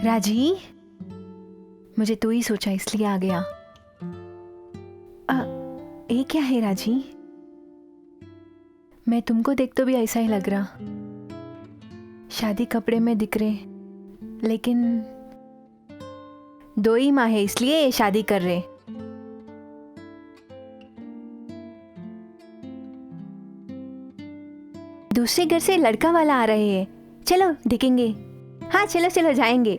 राजी, मुझे तू ही सोचा इसलिए आ गया। ये क्या है राजी? मैं तुमको देख तो भी ऐसा ही लग रहा, शादी कपड़े में दिख रहे, लेकिन 2 ही माह है इसलिए शादी कर रहे। दूसरे घर से लड़का वाला आ रहे हैं, चलो देखेंगे। हाँ चलो चलो जाएंगे।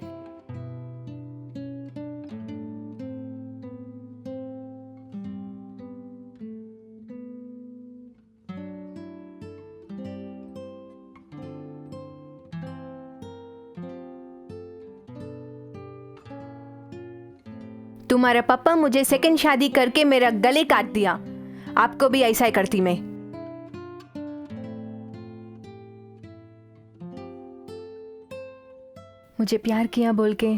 तुम्हारा पापा मुझे सेकंड शादी करके मेरा गले काट दिया, आपको भी ऐसा ही करती मैं। मुझे प्यार किया बोल के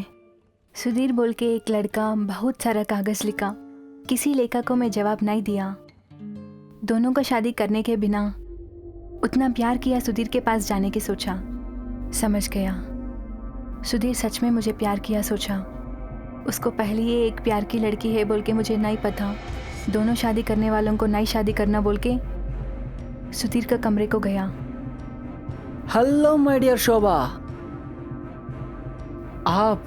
सुधीर बोल के एक लड़का बहुत सारा कागज लिखा, किसी लेखा को मैं जवाब नहीं दिया। दोनों को शादी करने के बिना उतना प्यार किया सुधीर के पास जाने की सोचा, समझ गया सुधीर सच में मुझे प्यार किया। सोचा उसको पहले ही एक प्यार की लड़की है बोल के मुझे नहीं पता। दोनों शादी करने वालों को नहीं शादी करना बोल के सुधीर का कमरे को गया। हेलो माय डियर शोभा, आप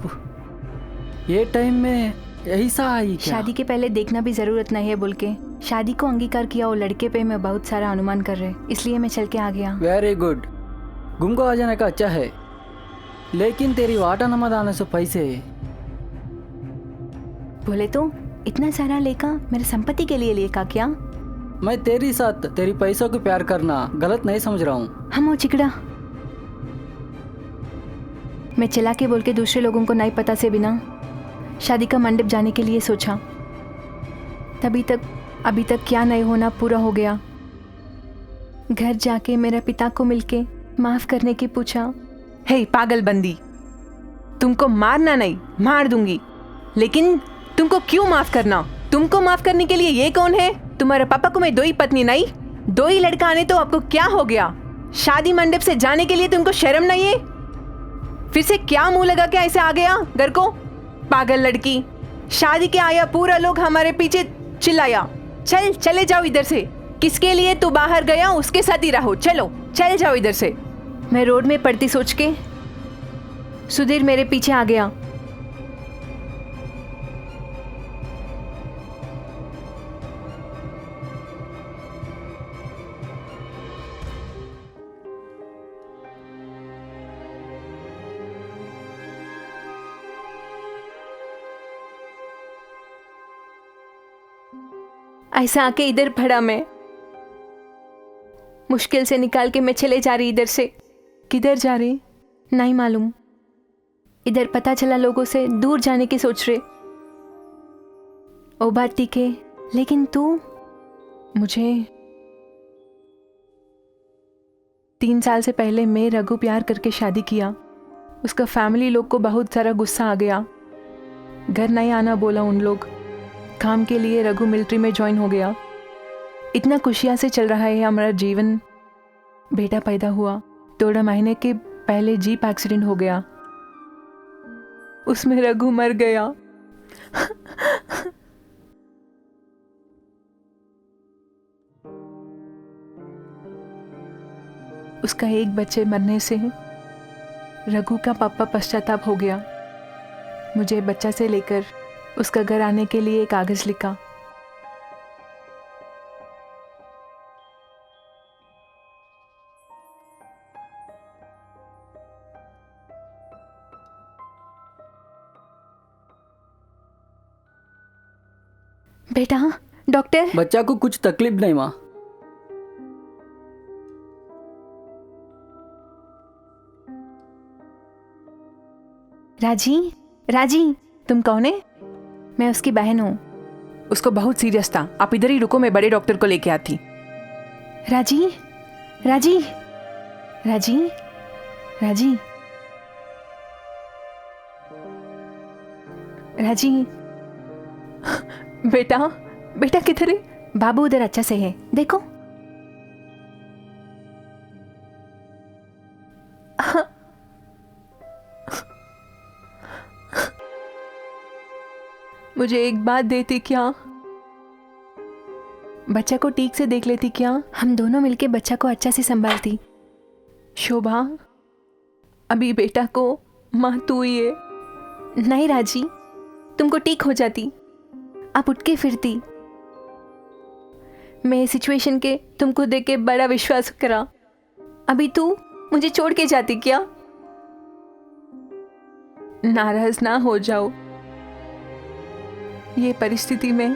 ये टाइम में यही सा आई क्या? शादी के पहले देखना भी जरूरत नहीं है बोल के शादी को अंगीकार किया। वो लड़के पे मैं बहुत सारा अनुमान कर रहे, इसलिए मैं चल के आ गया। वेरी गुड, घूम को आ जाने का अच्छा है, लेकिन तेरी वाटा नमद आने से पैसे बोले तो इतना सारा लेका मेरे संपत्ति के लिए लेका क्या? मैं तेरी साथ तेरी पैसों को प्यार करना गलत नहीं समझ रहा हूँ। हम वो चिकड़ा मैं चला के बोल के दूसरे लोगों को नहीं पता से बिना शादी का मंडप जाने के लिए सोचा। अभी तक क्या नहीं होना पूरा हो गया। घर जाके मेरा पिता को मिलके माफ करने की पूछा। हे पागल बंदी, तुमको मारना नहीं मार दूंगी, लेकिन तुमको क्यों माफ करना? तुमको माफ करने के लिए ये कौन है? तुम्हारे पापा को मैं 2 ही पत्नी नहीं 2 ही लड़का आने तो आपको क्या हो गया? शादी मंडप से जाने के लिए तुमको शर्म नहीं है? फिर से क्या मुंह लगा के ऐसे आ गया घर को? पागल लड़की, शादी के आया पूरा लोग हमारे पीछे चिल्लाया, चल चले जाओ इधर से। किसके लिए तू बाहर गया उसके साथ ही रहो, चलो चल जाओ इधर से। मैं रोड में पड़ती सोच के सुधीर मेरे पीछे आ गया। ऐसा आके इधर पड़ा मैं, मुश्किल से निकाल के मैं चले जा रही इधर से। किधर जा रही नहीं मालूम। इधर पता चला लोगों से दूर जाने की सोच रहे। ओ बात ठीक है, लेकिन तू मुझे 3 साल से पहले मैं रघु प्यार करके शादी किया। उसका फैमिली लोग को बहुत सारा गुस्सा आ गया, घर नहीं आना बोला उन लोग। काम के लिए रघु मिलिट्री में ज्वाइन हो गया। इतना खुशियां से चल रहा है हमारा जीवन। बेटा पैदा हुआ, 2 महीने के पहले जीप एक्सीडेंट हो गया, उसमें रघु मर गया। उसका एक बच्चे मरने से रघु का पापा पश्चाताप हो गया। मुझे बच्चा से लेकर उसका घर आने के लिए कागज लिखा। बेटा, डॉक्टर। बच्चा को कुछ तकलीफ नहीं माँ। राजी, राजी, तुम कौन है? मैं उसकी बहन हूँ। उसको बहुत सीरियस था। आप इधर ही रुको, मैं बड़े डॉक्टर को लेके आती। राजी, राजी, राजी, राजी, राजी। बेटा, बेटा किधर है? बाबू उधर अच्छा से है, देखो। मुझे एक बात देती क्या? बच्चा को ठीक से देख लेती क्या? हम दोनों मिलके बच्चा को अच्छा से संभालती। शोभा, अभी बेटा को माँ तू ही है। नहीं राजी, तुमको ठीक हो जाती, आप उठ के फिरती। मैं सिचुएशन के तुमको देख के बड़ा विश्वास करा। अभी तू मुझे छोड़ के जाती क्या? नाराज ना हो जाओ। ये परिस्थिति में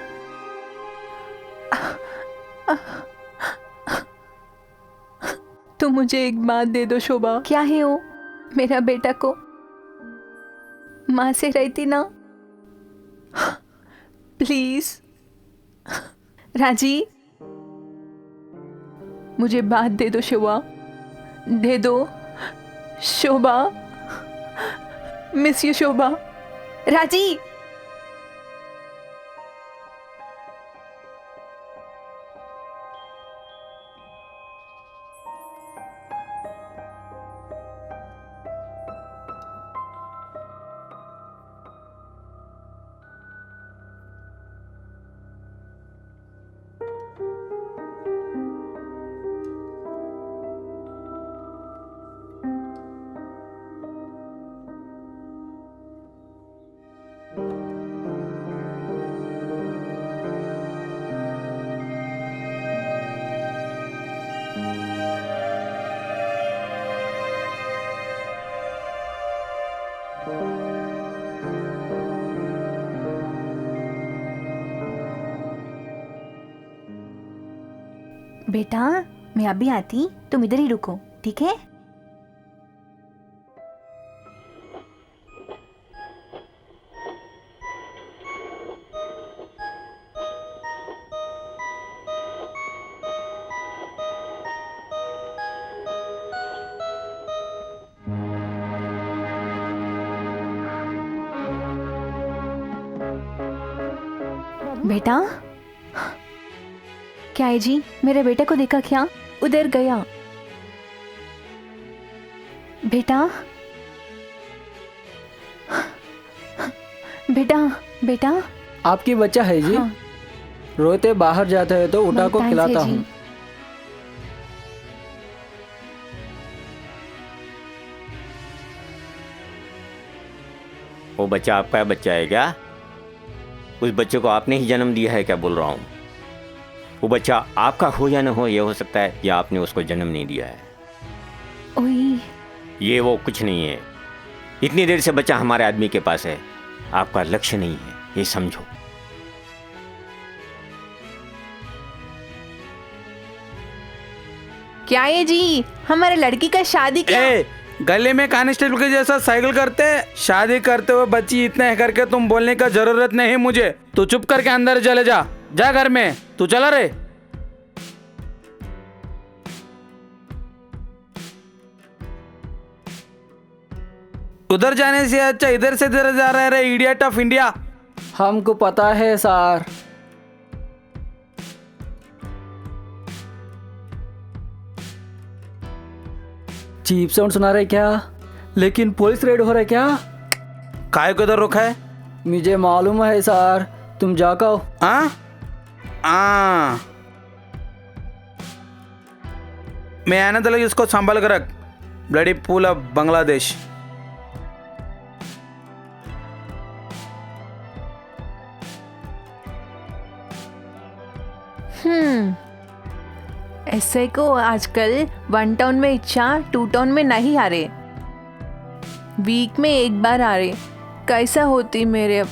तुम मुझे एक बात दे दो शोभा। क्या है वो? मेरा बेटा को माँ से रहती ना, प्लीज। राजी, मुझे बात दे दो शोभा, दे दो शोभा। मिस यू शोभा। राजी, बेटा मैं अभी आती, तुम इधर ही रुको, ठीक है? बेटा, क्या है जी? मेरे बेटे को देखा क्या? उधर गया। बेटा, बेटा, बेटा। आपकी बच्चा है जी? हाँ। रोते बाहर जाता है तो उठा को बहुत खिलाता thanks है जी। हूँ। वो बच्चा आपका बच्चा है क्या? उस बच्चे को आपने ही जन्म दिया है क्या? बोल रहा हूँ, वो बच्चा आपका हो या न हो, ये हो सकता है या आपने उसको जन्म नहीं दिया है। ओए, ये वो कुछ नहीं है। इतनी देर से बच्चा हमारे आदमी के पास है, आपका लक्ष्य नहीं है, ये समझो। क्या है जी? हमारे लड़की का शादी क्या? गले में कांस्टेबल के जैसा साइकिल करते, शादी करते हुए बच्ची इतना है करके तुम बोलने का जरूरत नहीं मुझे। तू चुप करके अंदर चले जा, जा घर में। तू चला रे। उधर जाने से अच्छा इधर से इधर जा रहा है रे, इडियट ऑफ इंडिया। हमको पता है सर। चीप साउंड सुना रहे क्या? लेकिन पुलिस रेड हो रहा है क्या? काय को इधर रुका है? मुझे मालूम है सर, तुम जाओ। मैं आने तक इसको संभाल कर रख। Bloody fool of Bangladesh. ऐसे को आजकल 1 टाउन में इच्छा 2 टाउन में नहीं आ रहे, वीक में 1 बार आ रहे। कैसा होती मेरे अब,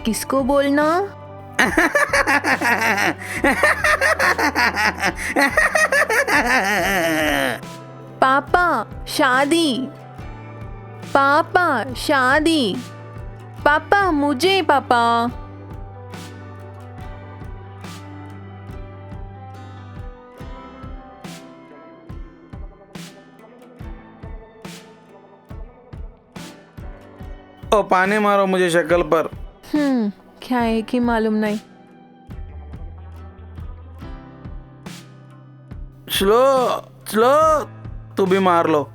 किसको बोलना? पापा शादी, पापा शादी, पापा मुझे, पापा। ओ पानी मारो मुझे शक्ल पर। क्या है कि मालूम नहीं। स्लो स्लो, तू भी मार लो।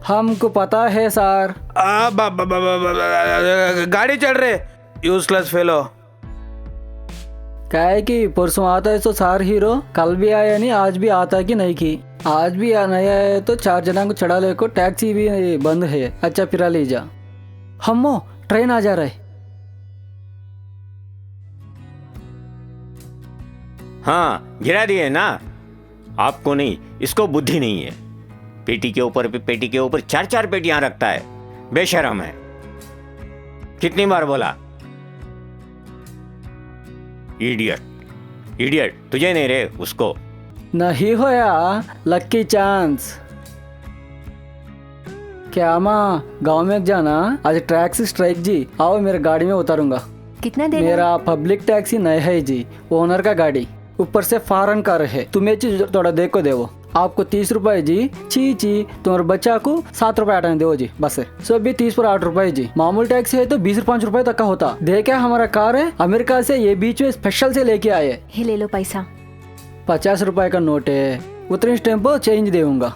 हमको पता है सर। गाड़ी चढ़ रहे, यूजलेस फेलो। क्या है कि परसों आता है तो सार हीरो, कल भी आया नहीं, आज भी आता कि नहीं की। आज भी नहीं आया तो 4 जना को चढ़ा ले को, टैक्सी भी बंद है। अच्छा फिर ले जा। हमो ट्रेन आ जा रहा है। हाँ गिरा दिए ना, आपको नहीं, इसको बुद्धि नहीं है। पेटी के ऊपर 4 पेटियां रखता है, बेशरम है। कितनी बार बोला? इडियट इडियट, तुझे नहीं रे, उसको। नहीं होया लक्की चांस। क्या माँ गांव में जाना, आज टैक्सी स्ट्राइक जी। आओ मेरे गाड़ी में उतारूंगा। कितना देना? मेरा पब्लिक टैक्सी नहीं है जी, ओनर का गाड़ी, ऊपर से फॉरेन कार है। तुम्हें चीज थोड़ा देखो देवो। आपको 30 रुपए जी। ची तुम्हारे बच्चा को 7 रुपए हटाने दो जी, बस है। सब भी 30 पर 8 रुपए जी। मामूल टैक्सी है तो 20-5 रुपए तक का होता। देखा हमारा कार है, अमेरिका से ये बीच में स्पेशल से लेके आए। ये ले लो पैसा। 50 रुपए का नोट है, उतने टाइम पर चेंज देऊंगा।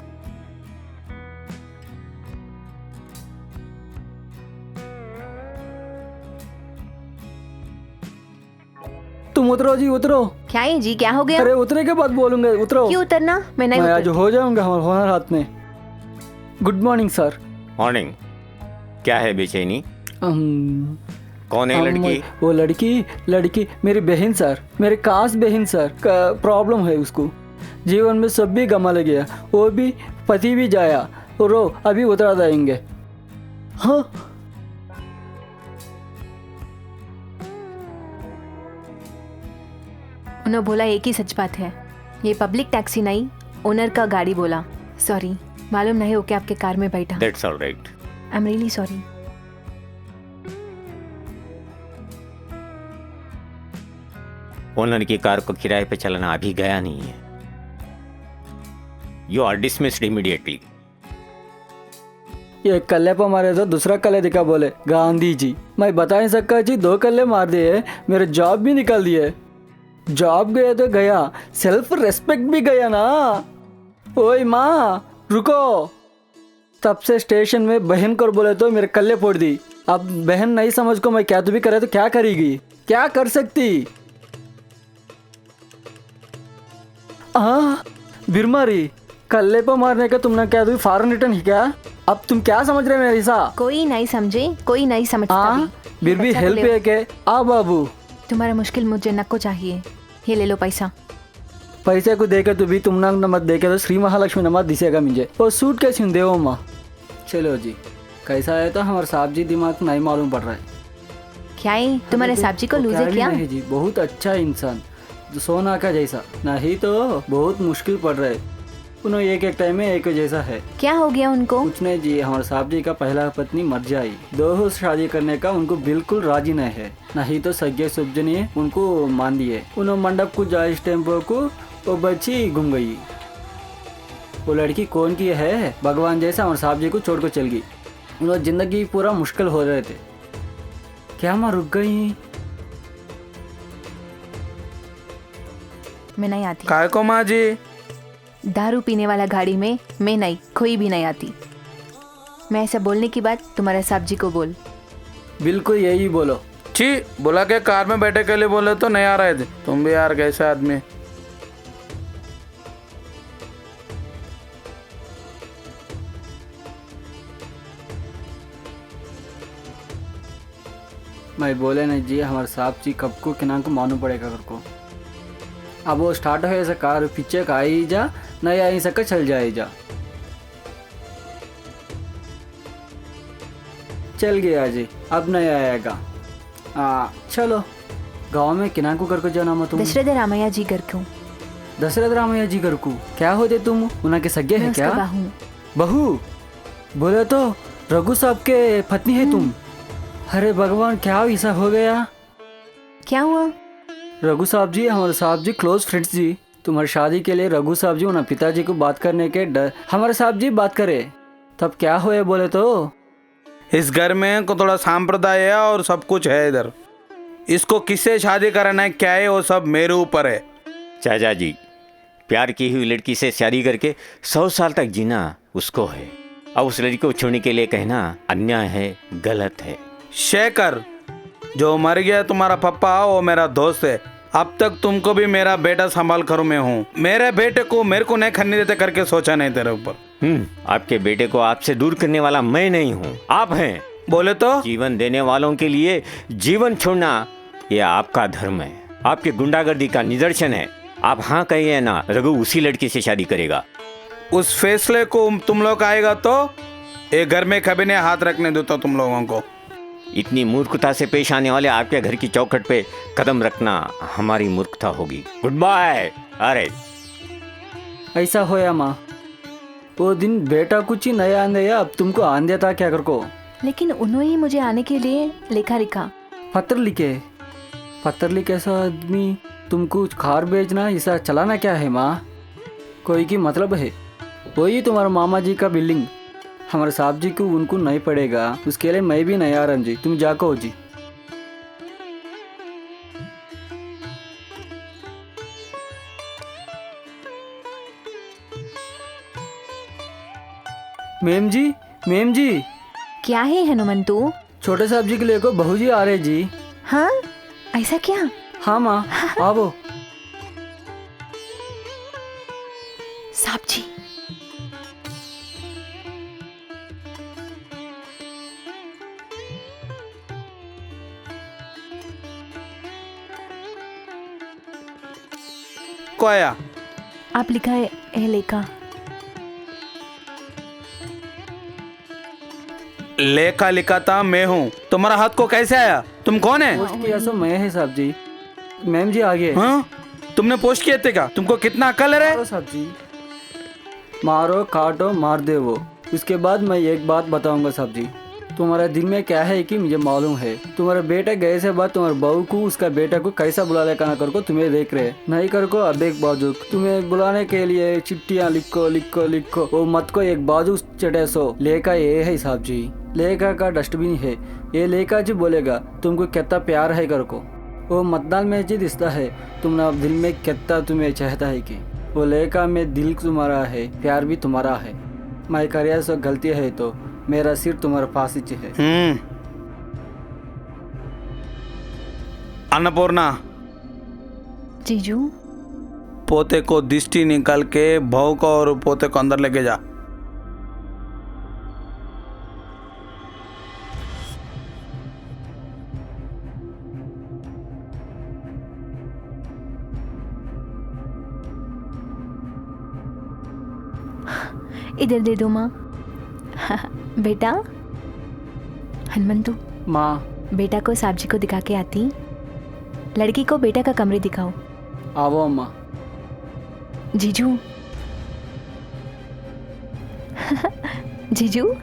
तुम उतरो जी, उतरो। क्या है जी, क्या हो गया? अरे उतरे के बाद बोलूंगा, उतरो। क्यों उतरना? मैं नहीं मैं आज उतर। हो जाऊंगा हमारे होनर हाथ में। Good morning sir. मॉर्निंग। क्या है बेचैनी? कौन है लड़की? वो लड़की मेरी बहन सर, मेरे खास बहन सर का प्रॉब्लम है। उसको जीवन में सब भी गमा ले गया, वो भी पति भी जाया। रो अभी उतरा देंगे। हाँ उन्होंने बोला एक ही सच बात है, ये पब्लिक टैक्सी नहीं, ओनर का गाड़ी बोला। सॉरी, मालूम नहीं हो कि आपके कार में बैठा। That's all right. I am really sorry. Owner की कार को किराए पे चलाना अभी गया नहीं है। You are dismissed immediately. ये कल्ले पर मारे तो दूसरा कल्ले दिखा बोले गांधी जी। मैं बता नहीं सकता जी, 2 कल्ले मार दिए, मेरे जॉब भी निकाल दिए। जॉब गया तो गया, सेल्फ रेस्पेक्ट भी गया ना। ओए माँ रुको। तब से स्टेशन में बहन को बोले तो मेरे कल्ले फोड़ दी। अब बहन नहीं समझ को मैं क्या तो भी करे तो क्या करेगी, क्या कर सकती। बीमारी कल्ले पर मारने का तुमने क्या तो फॉरेन रिटर्न ही क्या? अब तुम क्या समझ रहे मेरे सा? कोई नहीं समझे, कोई नहीं समझता भी। फिर भी बच्चा को हेल्प ले- है के आ बाबू। तुम्हारा मुश्किल मुझे नको चाहिए, ये ले लो पैसा। पैसे को देके तो भी तुम ना नमत देके तो श्री महालक्ष्मी नमत दिसेगा मुझे। और सूट कैसी देवो माँ। चलो जी, कैसा है तो हमारे साहब जी दिमाग नहीं मालूम पड़ रहा है। क्या है तुम्हारे साहब जी को लूजे भी क्या? नहीं जी, बहुत अच्छा इंसान, सोना का जैसा। नहीं तो बहुत मुश्किल पड़ रहा है। उन्होंने एक टाइम में एक जैसा है। क्या हो गया उनको? कुछ नहीं जी, हमारे साहब जी का पहला पत्नी मर जाई। 2 शादी करने का उनको बिल्कुल राजी नहीं है। नहीं तो सज्जे सुबजनी उनको मान दिए। उन्होंने मंडप को जाए इस टेम्पो को, वो बच्ची घूम गई। वो लड़की कौन की है? भगवान जैसा हमारे साहब जी को छोड़ कर चल गई। उन्होंने जिंदगी पूरा मुश्किल हो रहे थे। क्या माँ रुक गई? मैं नहीं आती। काय को माँ जी? दारू पीने वाला गाड़ी में मैं नहीं, कोई भी नहीं आती। मैं ऐसा बोलने की बात तुम्हारे साहब जी को बोल। बिल्कुल यही बोलो। छी, बोला के कार में बैठे के लिए बोले तो नहीं आ रहे थे। तुम भी यार कैसे आदमी। मैं बोले नहीं जी, हमारे साहब जी कब को किना को मालूम पड़ेगा घर को। अब वो स्टार्ट हो ऐसा कार पीछे का आई जा, नहीं आई सका चल जाए जा। चल गया जी, अब नहीं आएगा। चलो गांव में किना को करके जाना मैं तुम? दशरथ रामैया जी घर क्यों? दशरथ रामैया जी घर को क्या होते तुम? उनके सगे है क्या? बहू बोले तो रघु साहब के पत्नी है तुम। अरे भगवान, क्या ऐसा हो गया? क्या हुआ? रघु साहब जी हमारे साहब जी क्लोज फ्रेंड्स जी। तुम्हारी शादी के लिए रघु साहब जी उन्हें पिताजी को बात करने के डर हमारे साहब जी बात करे, तब क्या हुए बोले तो? इस घर में को थोड़ा सांप्रदाय है और सब कुछ है इधर। इसको किससे शादी कराना है क्या है वो सब मेरे ऊपर है। चाचा जी, प्यार की हुई लड़की से शादी करके 100 साल तक जीना उसको है। अब उस लड़की को छोड़ने के लिए कहना अन्याय है, गलत है। शेखर, जो मर गया तुम्हारा पप्पा वो मेरा दोस्त है। अब तक तुमको भी मेरा बेटा संभाल कर मैं हूँ। मेरे बेटे को मेरे को नहीं खन्नी देते करके सोचा नहीं तेरे ऊपर। आपके बेटे को आपसे दूर करने वाला मैं नहीं हूँ, आप हैं। बोले तो जीवन देने वालों के लिए जीवन छोड़ना ये आपका धर्म है, आपकी गुंडागर्दी का निदर्शन है। आप हाँ कहिए ना, रघु उसी लड़की से शादी करेगा। उस फैसले को तुम लोग आएगा तो ये घर में कभी नहीं हाथ रखने देता तुम लोगों को। इतनी मूर्खता से पेश आने वाले आपके घर की चौखट पे कदम रखना हमारी मूर्खता होगी। Good bye. अरे ऐसा होया माँ, वो दिन बेटा कुछ ही नया आंदे, अब तुमको आंदे था क्या कर को? लेकिन उन्होंने ही मुझे आने के लिए लेखा लिखा। पत्र लिखे ऐसा आदमी तुमको खार बेचना ऐसा चलाना क्या है माँ? कोई की मतलब है? वही तुम्हारे मामा जी का बिल्डिंग हमारे साहब जी को उनको नहीं पड़ेगा, उसके लिए मैं भी नहीं आ रहा जी, तुम जाको जी। मेम जी क्या है हनुमंतु? छोटे साहब जी के लिए को बहू जी आ रहे जी। हाँ, ऐसा क्या? हाँ माँ आओ। साहब जी, को आया? आप लिखा है ए लेखा। लेखा लिखा था मैं हूँ, तुम्हारा हाथ को कैसे आया? तुम कौन है? पोस्ट किया सो मैं है साहब जी। मैम जी आगे। हाँ, तुमने पोस्ट किए थे क्या? तुमको कितना अकल है? मारो साहब जी, मारो काटो मार दे वो। उसके बाद मैं एक बात बताऊंगा साहब जी, तुम्हारे दिल में क्या है कि मुझे मालूम है। तुम्हारे बेटे गए से बाद तुम्हारे बहू को उसका बेटा को कैसा बुला ले कर को तुम्हें देख रहे नहीं कर को। अब एक बाजू तुम्हें बुलाने के लिए चिट्ठियाँ लिखो वो मत को एक बाजू चटे सो। लेखा ये है साहब जी, लेखा का डस्टबिन है ये। लेखा जी बोलेगा तुमको कितना प्यार है कर को। वो मतदान में जी दिखता है तुमने दिल में कितना तुम्हें चाहता है कि वो लेखा में दिल तुम्हारा है, प्यार भी तुम्हारा है। मैं करिया सो गलती है तो मेरा सिर तुम्हारे पास ही है। अन्नपूर्णा, जीजू, पोते को दिष्टि निकाल के बहू को और पोते को अंदर लेके जा। इधर दे दो माँ। बेटा हनुमंतु, माँ बेटा को साहब जी को दिखा के आती। लड़की को बेटा का कमरे दिखाओ। आवो अम्मा। जीजू जीजू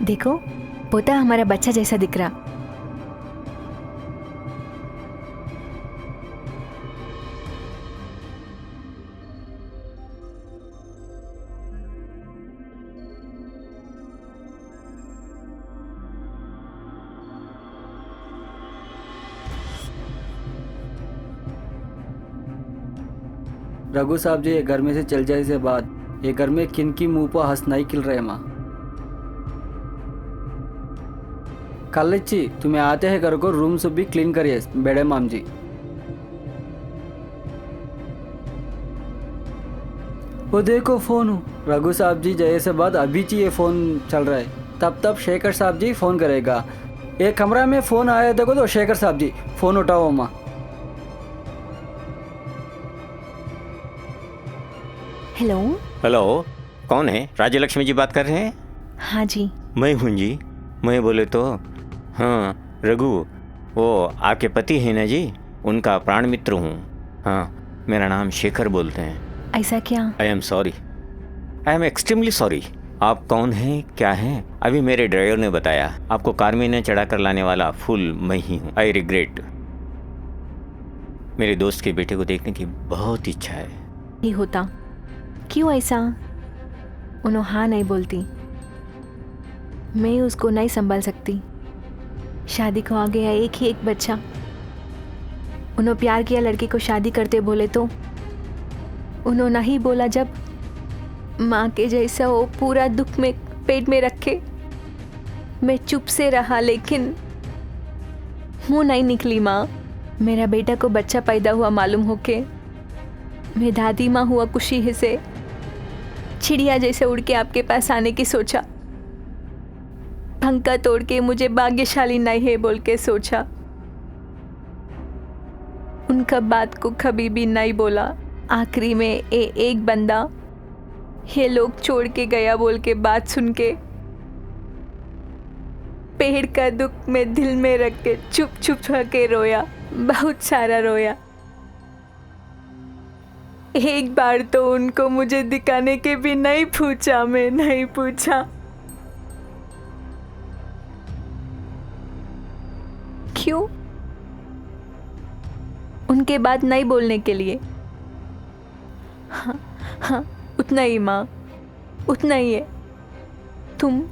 देखो, पोता हमारा बच्चा जैसा दिख रहा। रघु साहब जी ये घर में से चल जाए से बाद ये घर में किन की मुंह पर हंस नहीं खिल रहे माँ। कल्लच्ची तुम्हें आते हैं घर को रूम सब भी क्लीन करिए बेड़े माम जी। वो देखो फोन हो रघु साहब जी जय से बाद अभी जी ये फोन चल रहा है तब शेखर साहब जी फोन करेगा। एक कमरा में फोन आया देखो तो शेखर साहब जी फोन उठाओ माँ। हेलो। हेलो, कौन है? राजलक्ष्मी जी बात कर रहे हैं? हाँ जी। मैं हूँ जी। मैं बोले तो हाँ रघु, वो आपके पति हैं ना जी, उनका प्राण मित्र हूँ। हाँ, मेरा नाम शेखर बोलते हैं। ऐसा क्या? आई am sorry, I am extremely sorry. आप कौन हैं, क्या हैं? अभी मेरे ड्राइवर ने बताया आपको कार में न चढ़ा कर लाने वाला फुल मैं ही हूँ। I regret. मेरे दोस्त के बेटे को देखने की बहुत इच्छा है। ही होता क्यों ऐसा? उन्होंने हाँ नहीं बोलती। मैं उसको नहीं संभाल सकती। शादी को आ गया एक ही एक बच्चा। उन्होंने प्यार किया लड़की को शादी करते बोले तो उन्होंने नहीं बोला जब माँ के जैसा वो पूरा दुख में पेट में रखे। मैं चुप से रहा लेकिन मुँह नहीं निकली माँ। मेरा बेटा को बच्चा पैदा हुआ मालूम होके मैं दादी माँ हुआ खुशी से चिड़िया जैसे उड़ के आपके पास आने की सोचा। पंखा तोड़ के मुझे भाग्यशाली नहीं है बोल के सोचा। उनका बात को कभी भी नहीं बोला। आखिरी में एक बंदा ये लोग छोड़ के गया बोल के बात सुन के पेड़ का दुख में दिल में रख के चुप चुप के रोया, बहुत सारा रोया। एक बार तो उनको मुझे दिखाने के भी नहीं पूछा, मैं नहीं पूछा। क्यों? उनके बात नहीं बोलने के लिए। हाँ हाँ, उतना ही माँ, उतना ही है। तुम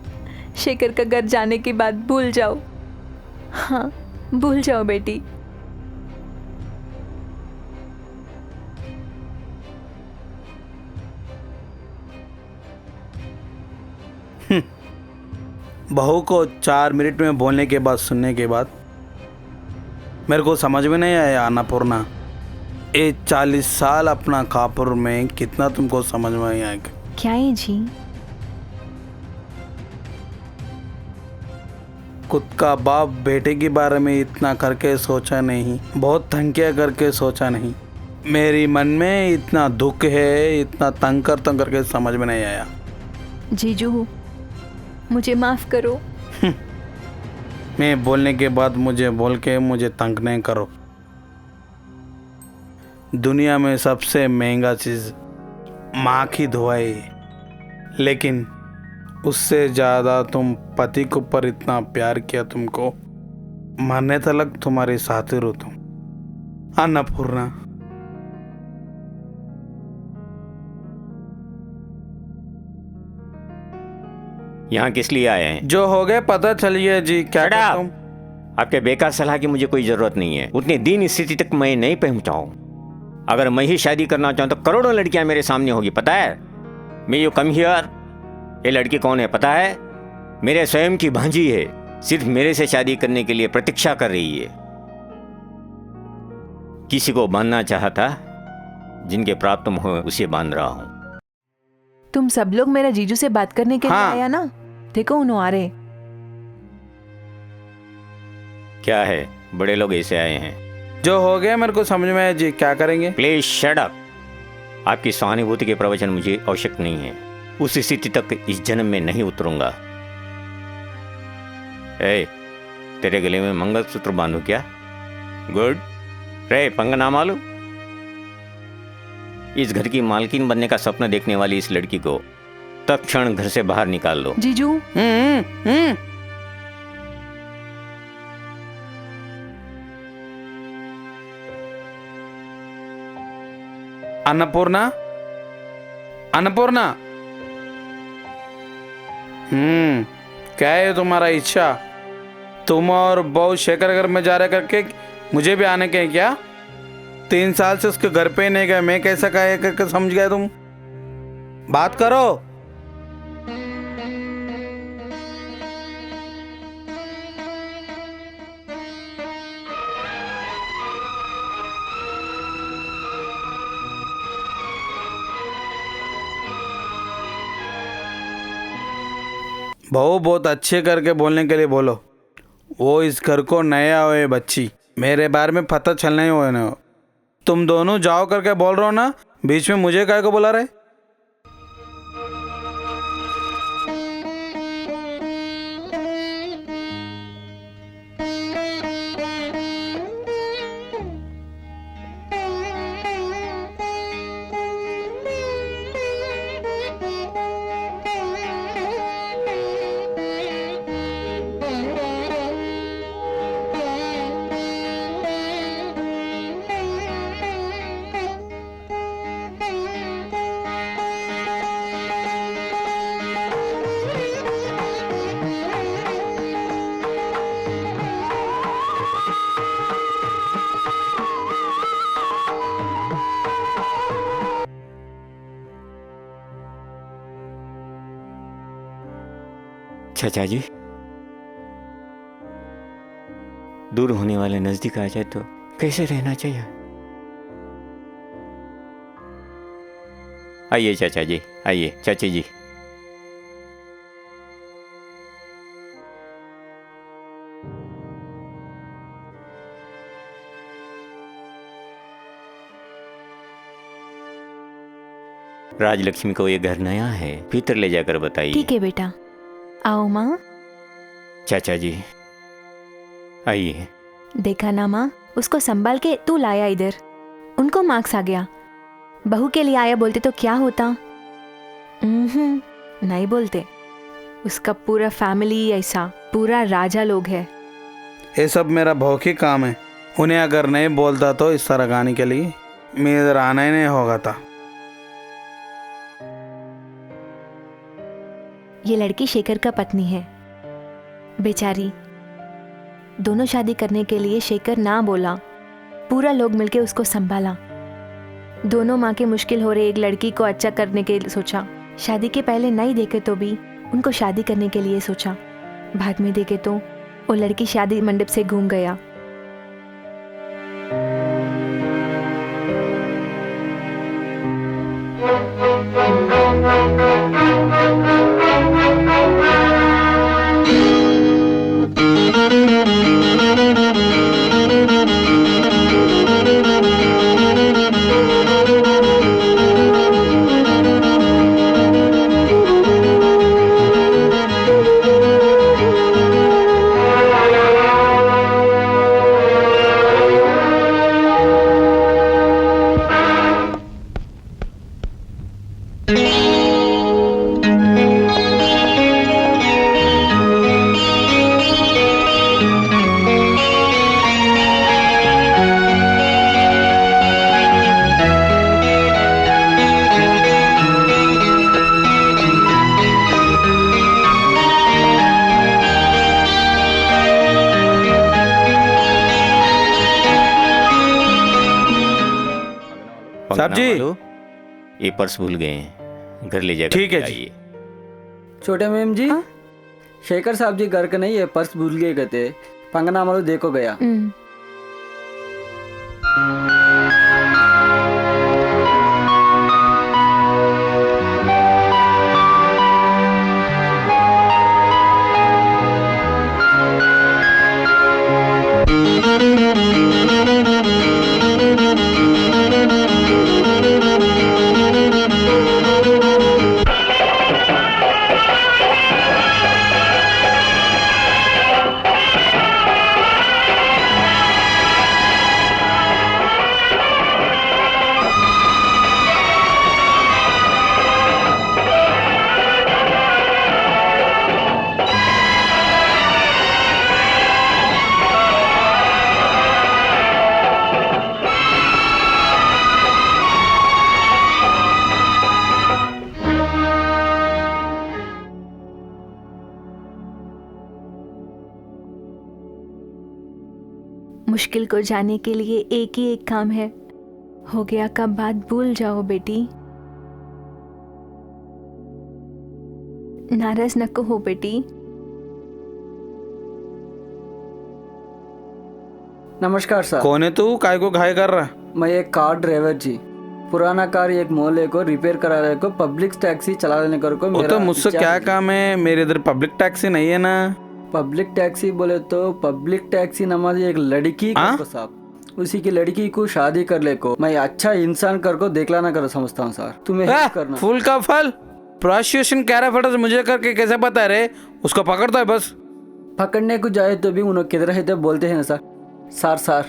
शेखर का घर जाने की बात भूल जाओ। हाँ, भूल जाओ बेटी। बहू को 4 मिनट में बोलने के बाद सुनने के बाद मेरे को समझ में नहीं आया अन्नपूर्णा, ये 40 साल अपना कापुर में कितना तुमको समझ में आएगा? क्या है जी? खुद का बाप बेटे के बारे में इतना करके सोचा नहीं, बहुत धमकियाँ करके सोचा नहीं। मेरी मन में इतना दुख है, इतना तंग करके समझ में नहीं आया। जीजू मुझे माफ करो। मैं बोलने के बाद मुझे बोल के मुझे तंग नहीं करो। दुनिया में सबसे महंगा चीज़ माँ की दुआई है, लेकिन उससे ज़्यादा तुम पति के ऊपर इतना प्यार किया, तुमको मरने तक तुम्हारे साथ ही रो तुम। अन्नपूर्णा, यहाँ किस लिए आए हैं? जो हो गए पता चल गया जी। क्या Shut up! तुम? आपके बेकार सलाह की मुझे कोई जरूरत नहीं है। उतनी दीन स्थिति तक मैं नहीं पहुंचाऊं। अगर मैं ही शादी करना चाहूं तो करोड़ों लड़कियां मेरे सामने होगी, पता है? मैं यू कम हियर। ये लड़की कौन है पता है? मेरे स्वयं की भांजी है। सिर्फ मेरे से शादी करने के लिए प्रतीक्षा कर रही है। किसी को बांधना चाहता, जिनके प्राप्त हो उसे बांध रहा हूं। तुम सब लोग मेरा जीजू से बात करने के लिए हाँ। आया ना? देखो उन्होंने आ रहे। क्या है, बड़े लोग ऐसे आए हैं। जो हो गया मेरे को समझ में आया जी। क्या करेंगे? Please shut up. आपकी सहानुभूति के प्रवचन मुझे आवश्यक नहीं है। उस स्थिति तक इस जन्म में नहीं उतरूंगा। ए, तेरे गले में मंगलसूत्र बांधू क्या? गुड। रे पंग ना मालूम। इस घर की मालकिन बनने का सपना देखने वाली इस लड़की को तत्क्षण घर से बाहर निकाल लो। जीजू अन्नपूर्णा, अन्नपूर्णा, क्या है तुम्हारा इच्छा? तुम और बहू शेखर घर में जा रहे करके मुझे भी आने के हैं क्या? 3 साल से उसके घर पे नहीं गए, मैं कैसा कहे करके समझ गया तुम? बात करो। बहू बहुत अच्छे करके बोलने के लिए बोलो। वो इस घर को नया हुए बच्ची, मेरे बारे में पता चलना ही हो ना। तुम दोनों जाओ करके बोल रहे हो ना, बीच में मुझे काहे को बुला रहे? चाचा जी, दूर होने वाले नजदीक आ जाए तो कैसे रहना चाहिए? आइए चाचा जी, आइए चाची जी। राजलक्ष्मी को ये घर नया है, भीतर ले जाकर बताइए। ठीक है बेटा, आओ माँ। चाचा जी आइए। देखा ना माँ, उसको संभाल के तू लाया इधर। उनको मार्क्स आ गया। बहू के लिए आया बोलते तो क्या होता? नहीं बोलते। उसका पूरा फैमिली ऐसा, पूरा राजा लोग है। ये सब मेरा भौकी काम है। उन्हें अगर नहीं बोलता तो इस तरह गाने के लिए मैं इधर आना ही नहीं होगा था। ये लड़की शेखर का पत्नी है। बेचारी, दोनों शादी करने के लिए शेखर ना बोला, पूरा लोग मिलके उसको संभाला। दोनों माँ के मुश्किल हो रहे एक लड़की को अच्छा करने के लिए सोचा। शादी के पहले नहीं देखे तो भी उनको शादी करने के लिए सोचा। बाद में देखे तो वो लड़की शादी मंडप से घूम गया। साहब जी, ये पर्स भूल गए हैं, घर ले जाकर। ठीक है जी। आइए। छोटे मैम जी, हाँ? शेखर साहब जी घर के नहीं है, पर्स भूल गए कहते। पंगना मालू देखो गया। मुश्किल को जाने के लिए एक ही एक काम है, हो गया का बात भूल जाओ बेटी, नाराज नको हो बेटी। नमस्कार सर। कौन है तू, काय को घाय कर रहा? मैं एक कार ड्राइवर जी। पुराना कार एक मोहल्ले को रिपेयर कराने को, पब्लिक टैक्सी चलाने को वो मेरा तो मुझसे इच्छा क्या है। काम है? मेरे इधर पब्लिक टैक्सी नहीं है ना। पब्लिक टैक्सी बोले तो पब्लिक टैक्सी नमाज एक लड़की हाँ? को साहब, उसी की लड़की को शादी कर ले को मैं अच्छा इंसान कर को देखला ना करो समझता हूँ सर। तुम्हें हेल्प करना। फूल का फल, प्रोस्टिट्यूशन कैराफेटस मुझे करके कैसे पता रे? उसको पकड़ता है बस। पकड़ने को जाए तो भी उन्हें किधर है तो बोलते हैं ना सर। सर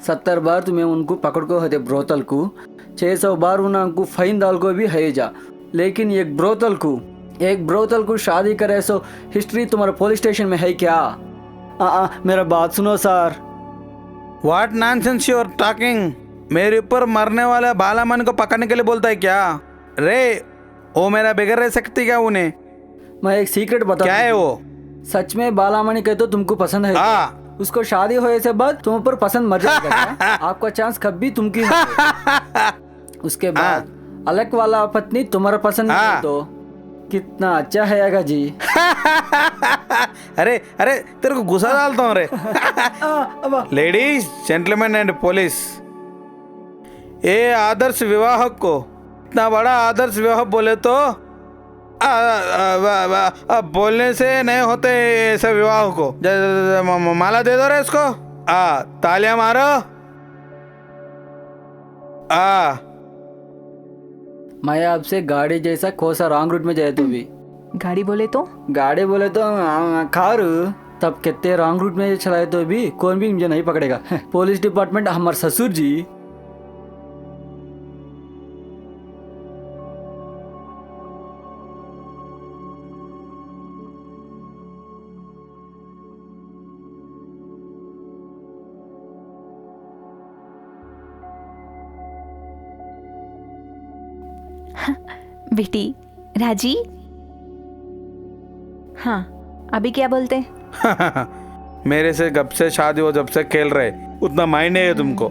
70 बार तुम्हें उनको पकड़ को है ब्रोतल को, 600 बार उनको फाइन डाल को भी है जा, लेकिन एक ब्रोतल को शादी करे सो हिस्ट्री तुम्हारे पुलिस स्टेशन में है क्या? मेरा बात सुनो sir. What nonsense you are talking? मेरे ऊपर मरने वाले बालामन को पकड़ने के लिए बोलता है क्या रे? वो मेरा बगैर रह सकती क्या? उन्हें मैं एक सीक्रेट बता। क्या है वो? सच में बालामणि कहे तो तुमको पसंद है? उसको शादी होने से बाद तुम पर पसंद मर जाएगा क्या? आपका चांस कभी तुमकी उसके बाद अलग वाला पत्नी तुम्हारा पसंद नहीं तो कितना अच्छा है जी। अरे तेरे को गुस्सा डालता हूँ रे। लेडीज जेंटलमैन एंड पुलिस, ये आदर्श विवाह को इतना बड़ा आदर्श विवाह बोले तो बोलने से नहीं होते ऐसे विवाह को। माला दे दो रे इसको। तालियां मारो। मैं आपसे गाड़ी जैसा कोसा रॉन्ग रूट में जाए तो भी गाड़ी बोले तो कार तब कितने रॉन्ग रूट में चलाए तो भी कौन भी मुझे नहीं पकड़ेगा। पुलिस डिपार्टमेंट हमारे ससुर जी। बेटी राजी। हाँ, अभी क्या बोलते? मेरे से कब से शादी हो, जब से खेल रहे, उतना माइंड है तुमको।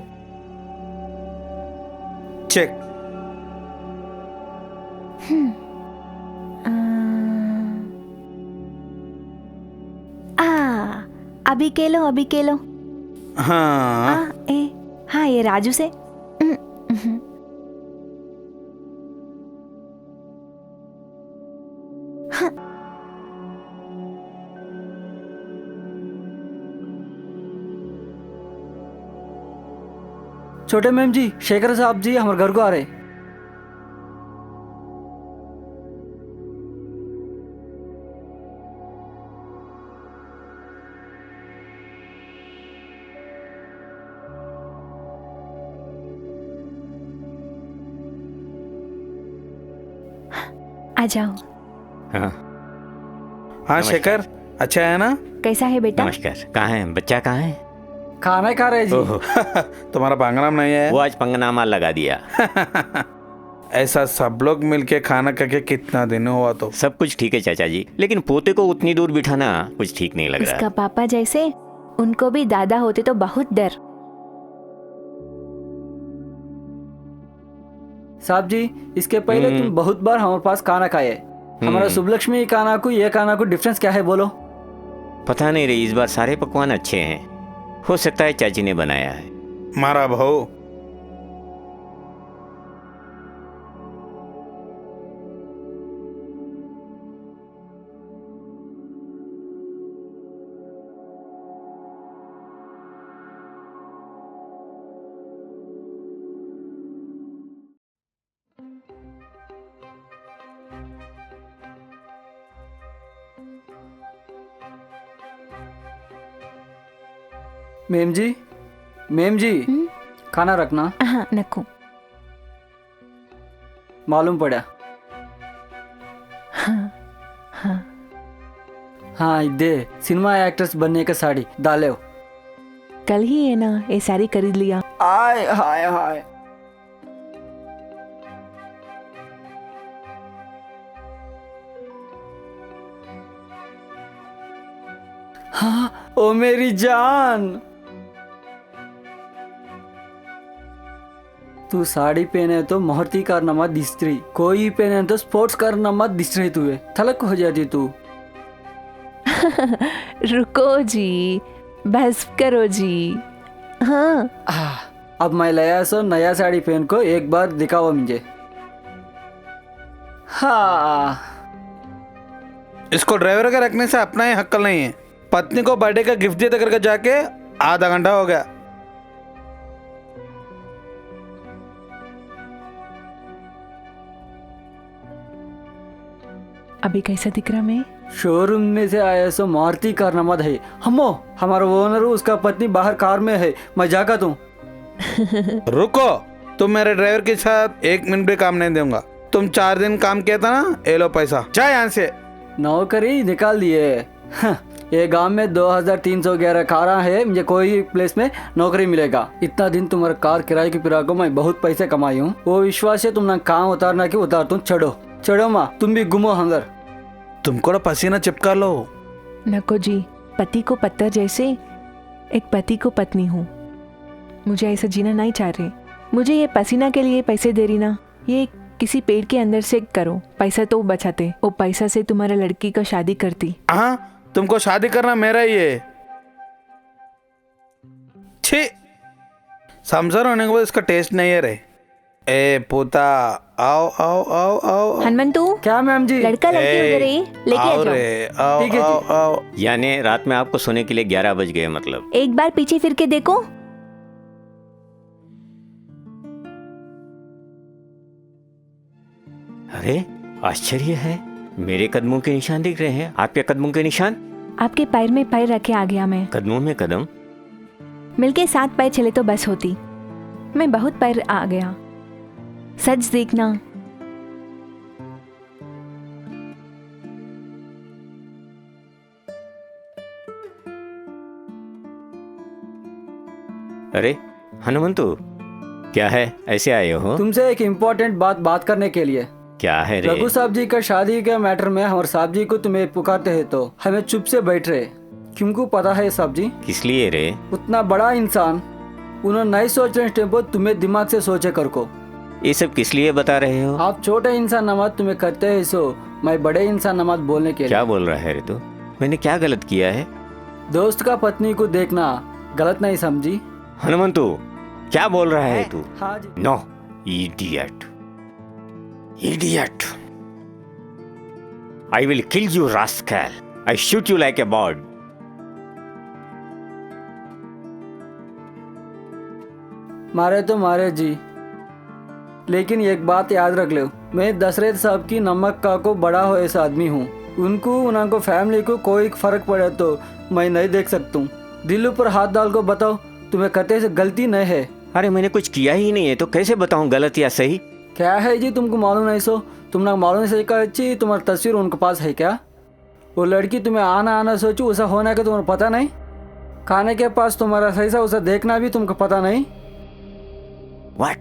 चेक। अभी के लो हाँ हाँ, ये राजू से। छोटे मैम जी, शेखर साहब जी हमारे घर को आ रहे। आ जाओ। हाँ शेखर, अच्छा है ना? कैसा है बेटा? नमस्कार। कहाँ है बच्चा? कहाँ है? खाना खा रहे जी। तुम्हारा पंगनाम नहीं है? वो आज पंगनामा लगा दिया। ऐसा सब लोग मिलके खाना करके कितना दिन हुआ तो। सब कुछ ठीक है चाचा जी, लेकिन पोते को उतनी दूर बिठाना कुछ ठीक नहीं लग रहा। उसका पापा जैसे उनको भी दादा होते तो बहुत डर। साहब जी, इसके पहले तुम बहुत बार हमारे पास खाना खाए। हमारा सुबलक्ष्मी खाना को ये खाना को डिफरेंस क्या है बोलो? पता नहीं रे, इस बार सारे पकवान अच्छे हैं। हो सकता है चाची ने बनाया है। मारा भाऊ। मेम जी खाना रखना। हाँ नको। मालूम पड़ा। हाँ दे सिनेमा एक्ट्रेस बनने का साड़ी डाले। कल ही है ना ये साड़ी खरीद लिया। आय हाय हाय। हाँ ओ मेरी जान। तू साड़ी पहने तो मोहती कारनामा दिस रही, कोई पहने तो स्पोर्ट्स कारनामा दिस रही, तुए थलक हो जाती तू। रुको जी, बस करो जी। हाँ अब मैं लाया सो नया साड़ी पहन को एक बार दिखाओ मुझे। हाँ इसको ड्राइवर का रखने से अपना ही हक्कल नहीं है। पत्नी को बर्थडे का गिफ्ट देते करके जाके आधा घंटा हो गया। अभी कैसा दिख रहा मैं? शोरूम में से आया सो मारुति कारनामा है। हमो हमारा ओनर उसका पत्नी बाहर कार में है, मैं जागा तू। रुको, तुम मेरे ड्राइवर के साथ 1 मिनट भी काम नहीं दूंगा। तुम 4 दिन काम किया था ना, ये लो पैसा, जा यहाँ से। नौकरी निकाल दिए। ये गांव में 2311 कारा है, मुझे कोई प्लेस में नौकरी मिलेगा। इतना दिन तुम्हारा कार किराए की पिरा को मैं बहुत पैसे कमाई हूँ, वो विश्वास है तुम ना काम उतारना की उतार तुम। चढ़ो चढ़ो माँ, तुम भी घूमो अंदर। तुमको ना पसीना चिपका लो। नको जी, पति को पत्थर जैसे एक पति को पत्नी हूँ। मुझे ऐसा जीना नहीं चाह रहे। मुझे ये पसीना के लिए पैसे दे रही ना, ये किसी पेड़ के अंदर से करो, पैसा तो बचाते। वो पैसा से तुम्हारा लड़की का शादी करती। हाँ, तुमको शादी करना मेरा ही है। छी, समझर होने के बाद इसका टेस्ट नहीं है रे। ए पोता, आओ आओ आओ आओ। हनुमंतु, क्या मैम जी? लड़का लड़की उधर है, लेके आ आओ जाओ। रे, आओ ठीक है जी। आओ आओ। यानी रात में आपको सोने के लिए 11 बज गए मतलब? एक बार पीछे फिर के देखो। अरे आश्चर्य है, मेरे कदमों के निशान दिख रहे हैं। आपके कदमों के निशान? आपके पैर में पैर रखे आ गया मैं। कदमों में कदम? मिलके 7 पैर चले तो बस होती। मैं बहुत पैर आ गया। सच देखना। अरे हनुमंतु, क्या है, ऐसे आए हो? तुमसे एक इम्पोर्टेंट बात करने के लिए। क्या है रे? रघु साहब जी का शादी के मैटर में हमारे साहब जी को तुम्हें पुकारते हैं तो हमें चुप से बैठ रहे। क्योंकि पता है साहब जी, किस लिए रे? उतना बड़ा इंसान उन्होंने नहीं सोच रहे टेम्पो, तुम्हें दिमाग से सोचे कर को। ये सब किस लिए बता रहे हो? आप छोटे इंसान नमाज तुम्हें करते हैं सो मैं बड़े इंसान नमाज बोलने के लिए। क्या बोल रहा है रे तू? मैंने क्या गलत किया है? दोस्त का पत्नी को देखना गलत नहीं समझी? हनुमंतु, क्या बोल रहा है तू? हाँ जी। No, idiot, idiot. I will kill you rascal. I shoot you like a bird. मारे तो मारे जी, लेकिन एक बात याद रख लो, मैं दशरथ साहब की नमक का को बड़ा हो ऐसा आदमी हूँ। उनको फैमिली को कोई फर्क पड़े तो मैं नहीं देख सकता हूँ। दिल पर हाथ डाल को बताओ, तुम्हें कहते से गलती नहीं है। अरे मैंने कुछ किया ही नहीं है तो कैसे बताऊं गलत या सही? क्या है जी, तुमको मालूम नहीं सो? तुमने मालूम नहीं सही तुम्हारी तस्वीर उनके पास है क्या? वो लड़की तुम्हें आना सोचू उसा होना का तुम्हें पता नहीं? खाने के पास तुम्हारा सही सा उसे देखना भी तुमको पता नहीं? What?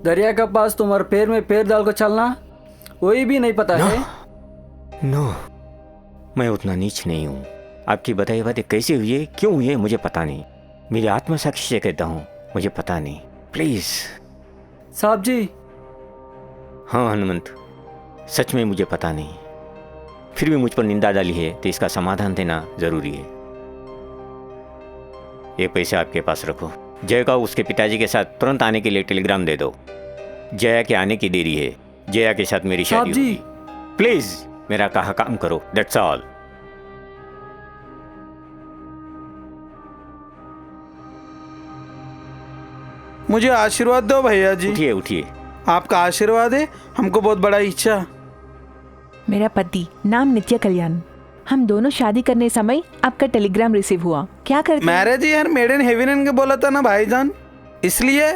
दरिया के पास तुम्हारे पैर में पैर डाल को चलना वही भी नहीं पता है? नो, मैं उतना नीच नहीं हूँ। आपकी बताई बातें कैसे हुई है, क्यों हुई है, मुझे पता नहीं। मेरी आत्मा साक्षी से कहता हूँ, मुझे पता नहीं। प्लीज साहब जी। हाँ हनुमंत, सच में मुझे पता नहीं। फिर भी मुझ पर निंदा डाली है तो इसका समाधान देना जरूरी है। ये पैसे आपके पास रखो। जय का उसके पिताजी के साथ तुरंत आने के लिए टेलीग्राम दे दो। जया के आने की देरी है, जया के साथ मेरी शादी जी। होगी। प्लीज मेरा कहा काम करो, दैट्स ऑल। मुझे आशीर्वाद दो भैया जी। उठिए उठिए। आपका आशीर्वाद है हमको बहुत बड़ा इच्छा। मेरा पति नाम नित्य कल्याण। हम दोनों शादी करने समय आपका टेलीग्राम रिसीव हुआ। क्या करते? मैरिज यार मेड इन हेवन के बोला था ना भाईजान, इसलिए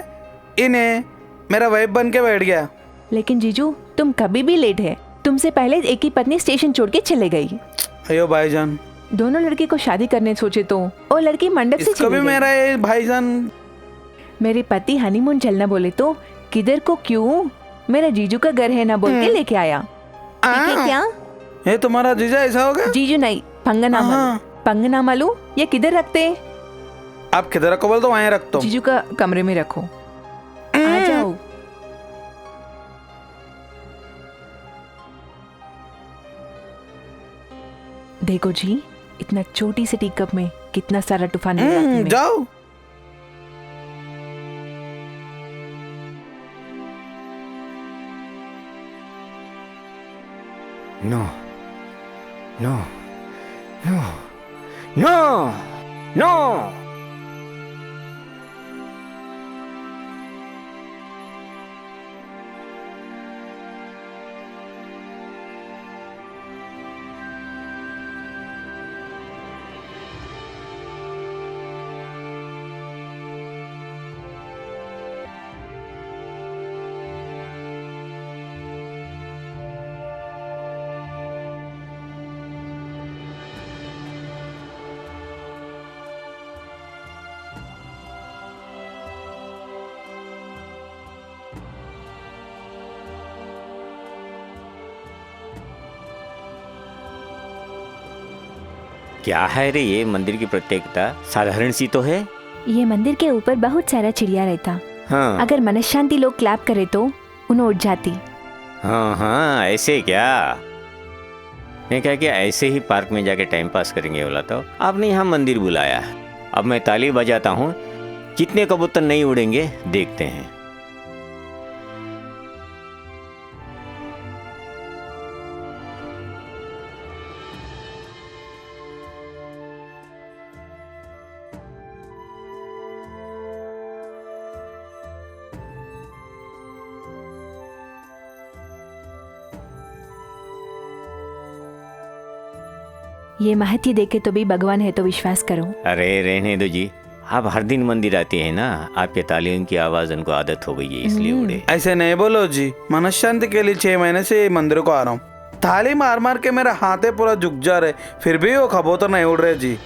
इन्हें मेरा वाइफ बन के बैठ गया। लेकिन जीजू, तुम कभी भी लेट है। तुमसे पहले एक ही पत्नी स्टेशन छोड़ के चले गई। अयो भाईजान, दोनों लड़की को शादी करने सोचे तो वो लड़की मंडप से इसको चली भी गई। मेरा ये भाईजान। मेरे पति हनीमून चलना बोले तो किधर को क्यों, मेरा जीजू का घर है ना बोल के लेके आया। ठीक है क्या? ये तुम्हारा जीजा ऐसा हो गया? जीजू नहीं, पंगना मालू। पंगना मालू ये किधर रखते? आप किधर रखो बोल तो वहीं रख दो। जीजू का कमरे में रखो। आ जाओ। देखो जी, इतना छोटी सी टी कप में कितना सारा तूफान है रात में। जाओ। No no no no no. क्या है रे ये मंदिर की प्रत्येकता? साधारण सी तो है। ये मंदिर के ऊपर बहुत सारा चिड़िया रहता। हाँ अगर मनशांति लोग क्लैप करे तो उन्हें उठ जाती। हाँ हाँ, ऐसे क्या? मैं क्या कि ऐसे ही पार्क में जाके टाइम पास करेंगे बोला तो आपने यहाँ मंदिर बुलाया। अब मैं ताली बजाता हूँ, कितने कबूतर नहीं उड़ेंगे देखते हैं। ये महत्य देखे तो भी भगवान है तो विश्वास करो। अरे रहने दो जी, आप हर दिन मंदिर आते हैं ना, आपके तालियों की आवाज उनको आदत हो गई है इसलिए उड़े। ऐसे नहीं बोलो जी, मनशांति के लिए 6 महीने से मंदिर को आ रहा हूँ। थाली मार मार के मेरा हाथे पूरा झुक जा रहे, फिर भी वो कबूतर नहीं उड़ रहे जी।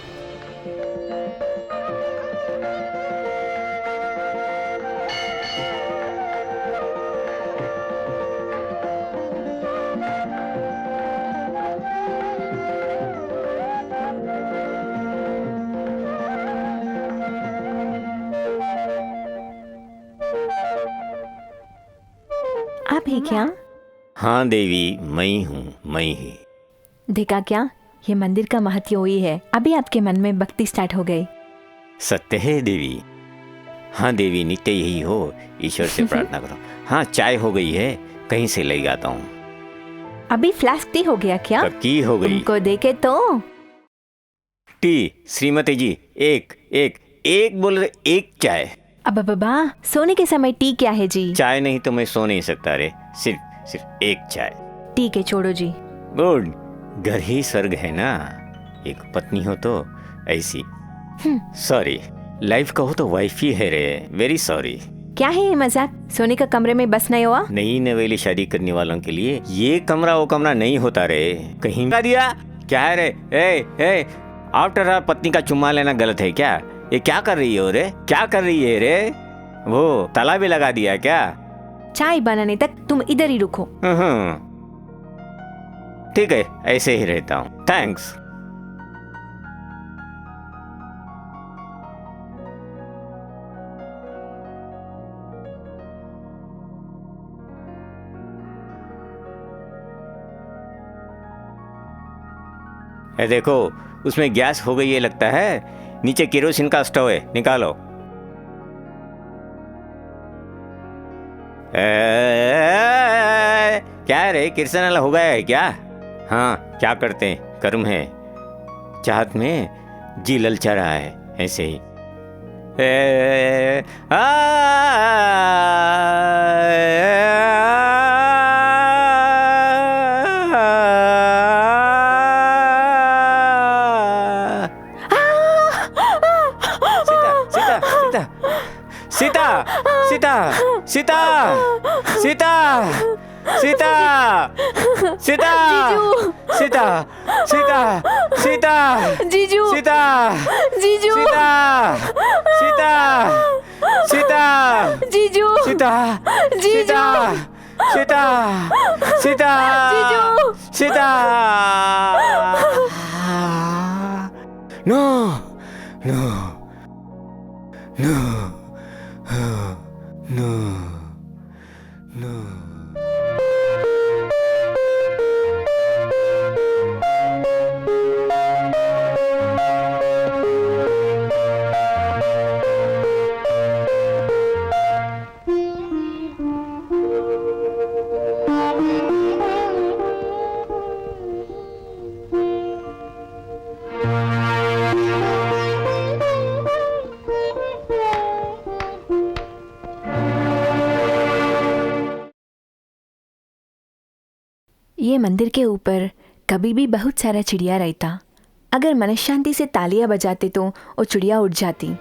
आप है क्या? हाँ देवी, मैं हूँ, मैं ही। देखा क्या, ये मंदिर का महत्व वही है। अभी आपके मन में भक्ति स्टार्ट हो गई। सत्य है देवी। हाँ देवी, नित्य यही हो, ईश्वर से प्रार्थना करो। हाँ चाय हो गई है, कहीं से ले आता हूँ। अभी फ्लास्क टी हो गया क्या? कब की हो गई? तुमको देखे तो। टी श्रीमती जी, एक बोल रहे, एक चाय। अब बाबा, सोने के समय टी क्या है जी? चाय नहीं तो मैं सो नहीं सकता रे, सिर्फ एक चाय। ठीक है, छोड़ो जी। गुड, घर ही स्वर्ग है ना। एक पत्नी हो तो ऐसी। सॉरी, लाइफ का हो तो वाइफ ही है रे। Very sorry. क्या है ये मजाक? सोने का कमरे में बस नहीं हुआ? नई नवेली शादी करने वालों के लिए ये कमरा वो कमरा नहीं होता रे। कहीं का दिया क्या है रे? ए आफ्टर पत्नी का चुम्मा लेना गलत है क्या? ये क्या कर रही हो रे? क्या कर रही है रे? वो ताला भी लगा दिया क्या? चाय बनाने तक तुम इधर ही रुको। ठीक है, ऐसे ही रहता हूँ। थैंक्स। देखो, उसमें गैस हो गई है लगता है। नीचे केरोसिन का स्टोव है, निकालो। क्या है रे, किरसन वाला हो गया है क्या? हाँ, क्या करते हैं, कर्म है। चाहत में जी ललचा रहा है, ऐसे ही। ये मंदिर के ऊपर कभी भी बहुत सारा चिड़िया रहता। अगर मनस शांति से तालियां बजाते तो वो चिड़िया उड़ जाती।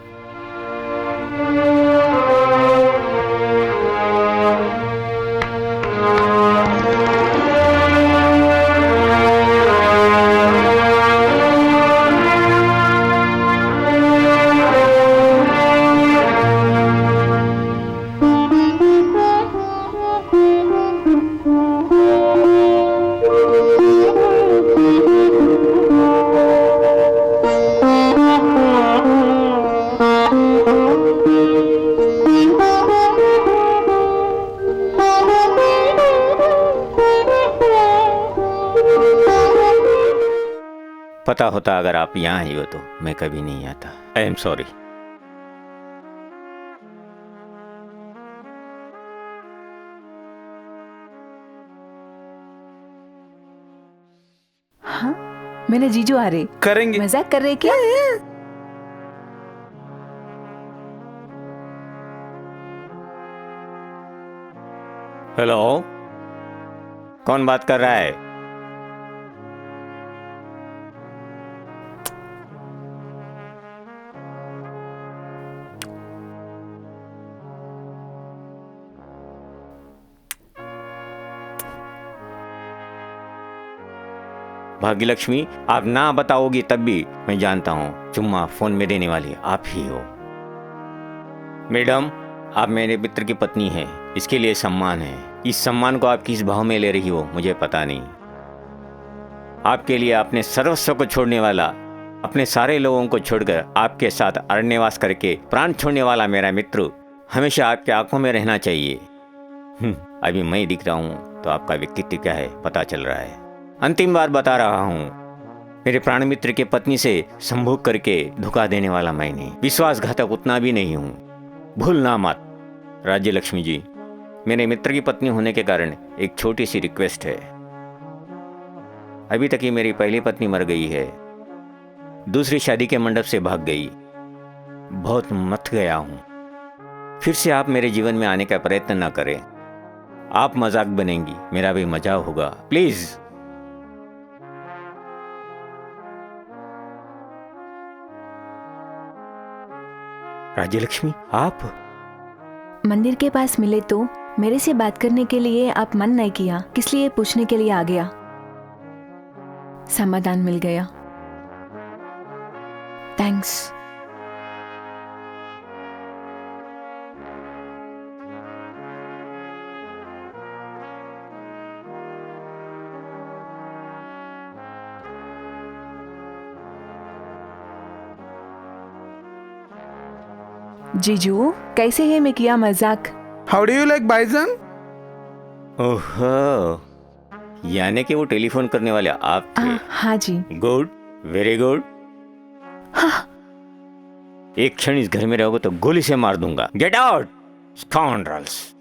पता होता अगर आप यहाँ ही हो तो मैं कभी नहीं आता। आई एम सॉरी। हाँ, मेरे जीजू आ रहे। करेंगे। मजाक कर रहे क्या? हेलो, कौन बात कर रहा है? भाग्यलक्ष्मी, आप ना बताओगी तब भी मैं जानता हूं चुम्मा फोन में देने वाली आप ही हो। मैडम, आप मेरे मित्र की पत्नी हैं, इसके लिए सम्मान है। इस सम्मान को आप किस भाव में ले रही हो मुझे पता नहीं। आपके लिए अपने सर्वस्व को छोड़ने वाला, अपने सारे लोगों को छोड़कर आपके साथ अरण्यवास करके प्राण छोड़ने वाला मेरा मित्र हमेशा आपके आंखों में रहना चाहिए। अभी मैं दिख रहा हूं तो आपका व्यक्तित्व क्या है पता चल रहा है। अंतिम बार बता रहा हूं, मेरे प्राण मित्र के पत्नी से संभोग करके धोखा देने वाला मैं नहीं, विश्वासघातक उतना भी नहीं हूं। भूलना मत। राज्यलक्ष्मी जी, मेरे मित्र की पत्नी होने के कारण एक छोटी सी रिक्वेस्ट है। अभी तक ही मेरी पहली पत्नी मर गई है, दूसरी शादी के मंडप से भाग गई। बहुत मत गया हूं। फिर से आप मेरे जीवन में आने का प्रयत्न न करें। आप मजाक बनेंगी, मेरा भी मजाक होगा। प्लीज। राज्यलक्ष्मी, आप मंदिर के पास मिले तो मेरे से बात करने के लिए आप मन नहीं किया, किस लिए पूछने के लिए आ गया। समाधान मिल गया। थैंक्स। जीजू, कैसे है? मैं किया मजाक। How do you like bison? ओहो, यानी कि वो टेलीफोन करने वाले आप थे। हाँ जी। Good, very good. एक क्षण इस घर में रहोगे तो गोली से मार दूंगा। Get out scoundrels.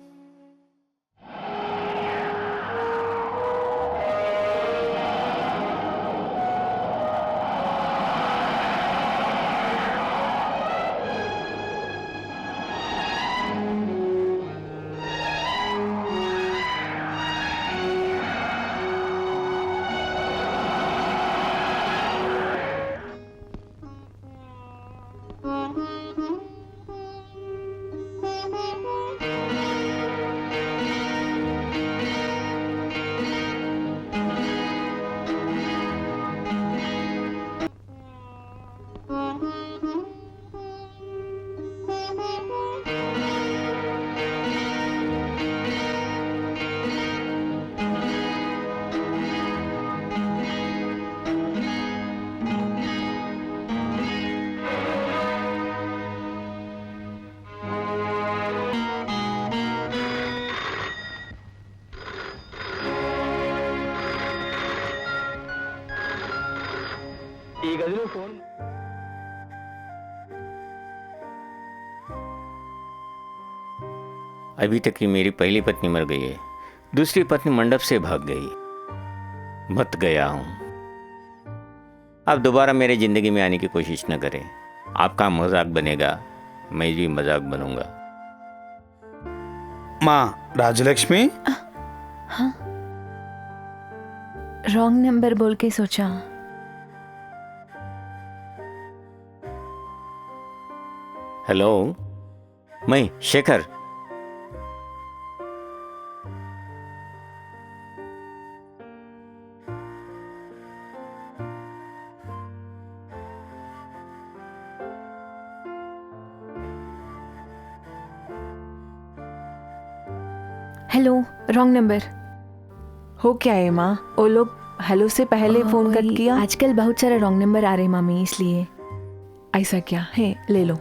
अभी तक ही मेरी पहली पत्नी मर गई है, दूसरी पत्नी मंडप से भाग गई। मत गया हूं। आप दोबारा मेरे जिंदगी में आने की कोशिश न करें। आपका मजाक बनेगा, मैं भी मजाक बनूंगा। माँ राजलक्ष्मी, हाँ? रॉन्ग नंबर बोल के सोचा। हेलो, मैं शेखर। Hello, wrong number. हो क्या है माँ? वो लोग हेलो से पहले फोन कट किया। आजकल बहुत सारे रॉन्ग नंबर आ रहे मामी, इसलिए। ऐसा क्या है? ले लो।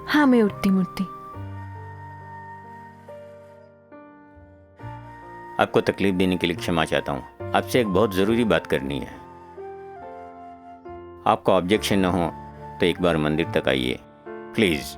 हाँ, मैं उठती मुठती। आपको तकलीफ देने के लिए क्षमा चाहता हूँ। आपसे एक बहुत ज़रूरी बात करनी है। आपको ऑब्जेक्शन न हो तो एक बार मंदिर तक आइए प्लीज़।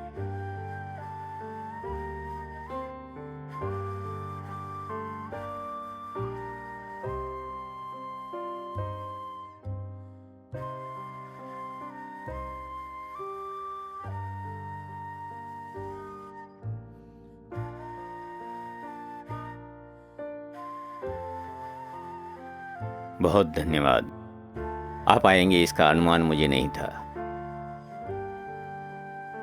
बहुत धन्यवाद। आप आएंगे इसका अनुमान मुझे नहीं था।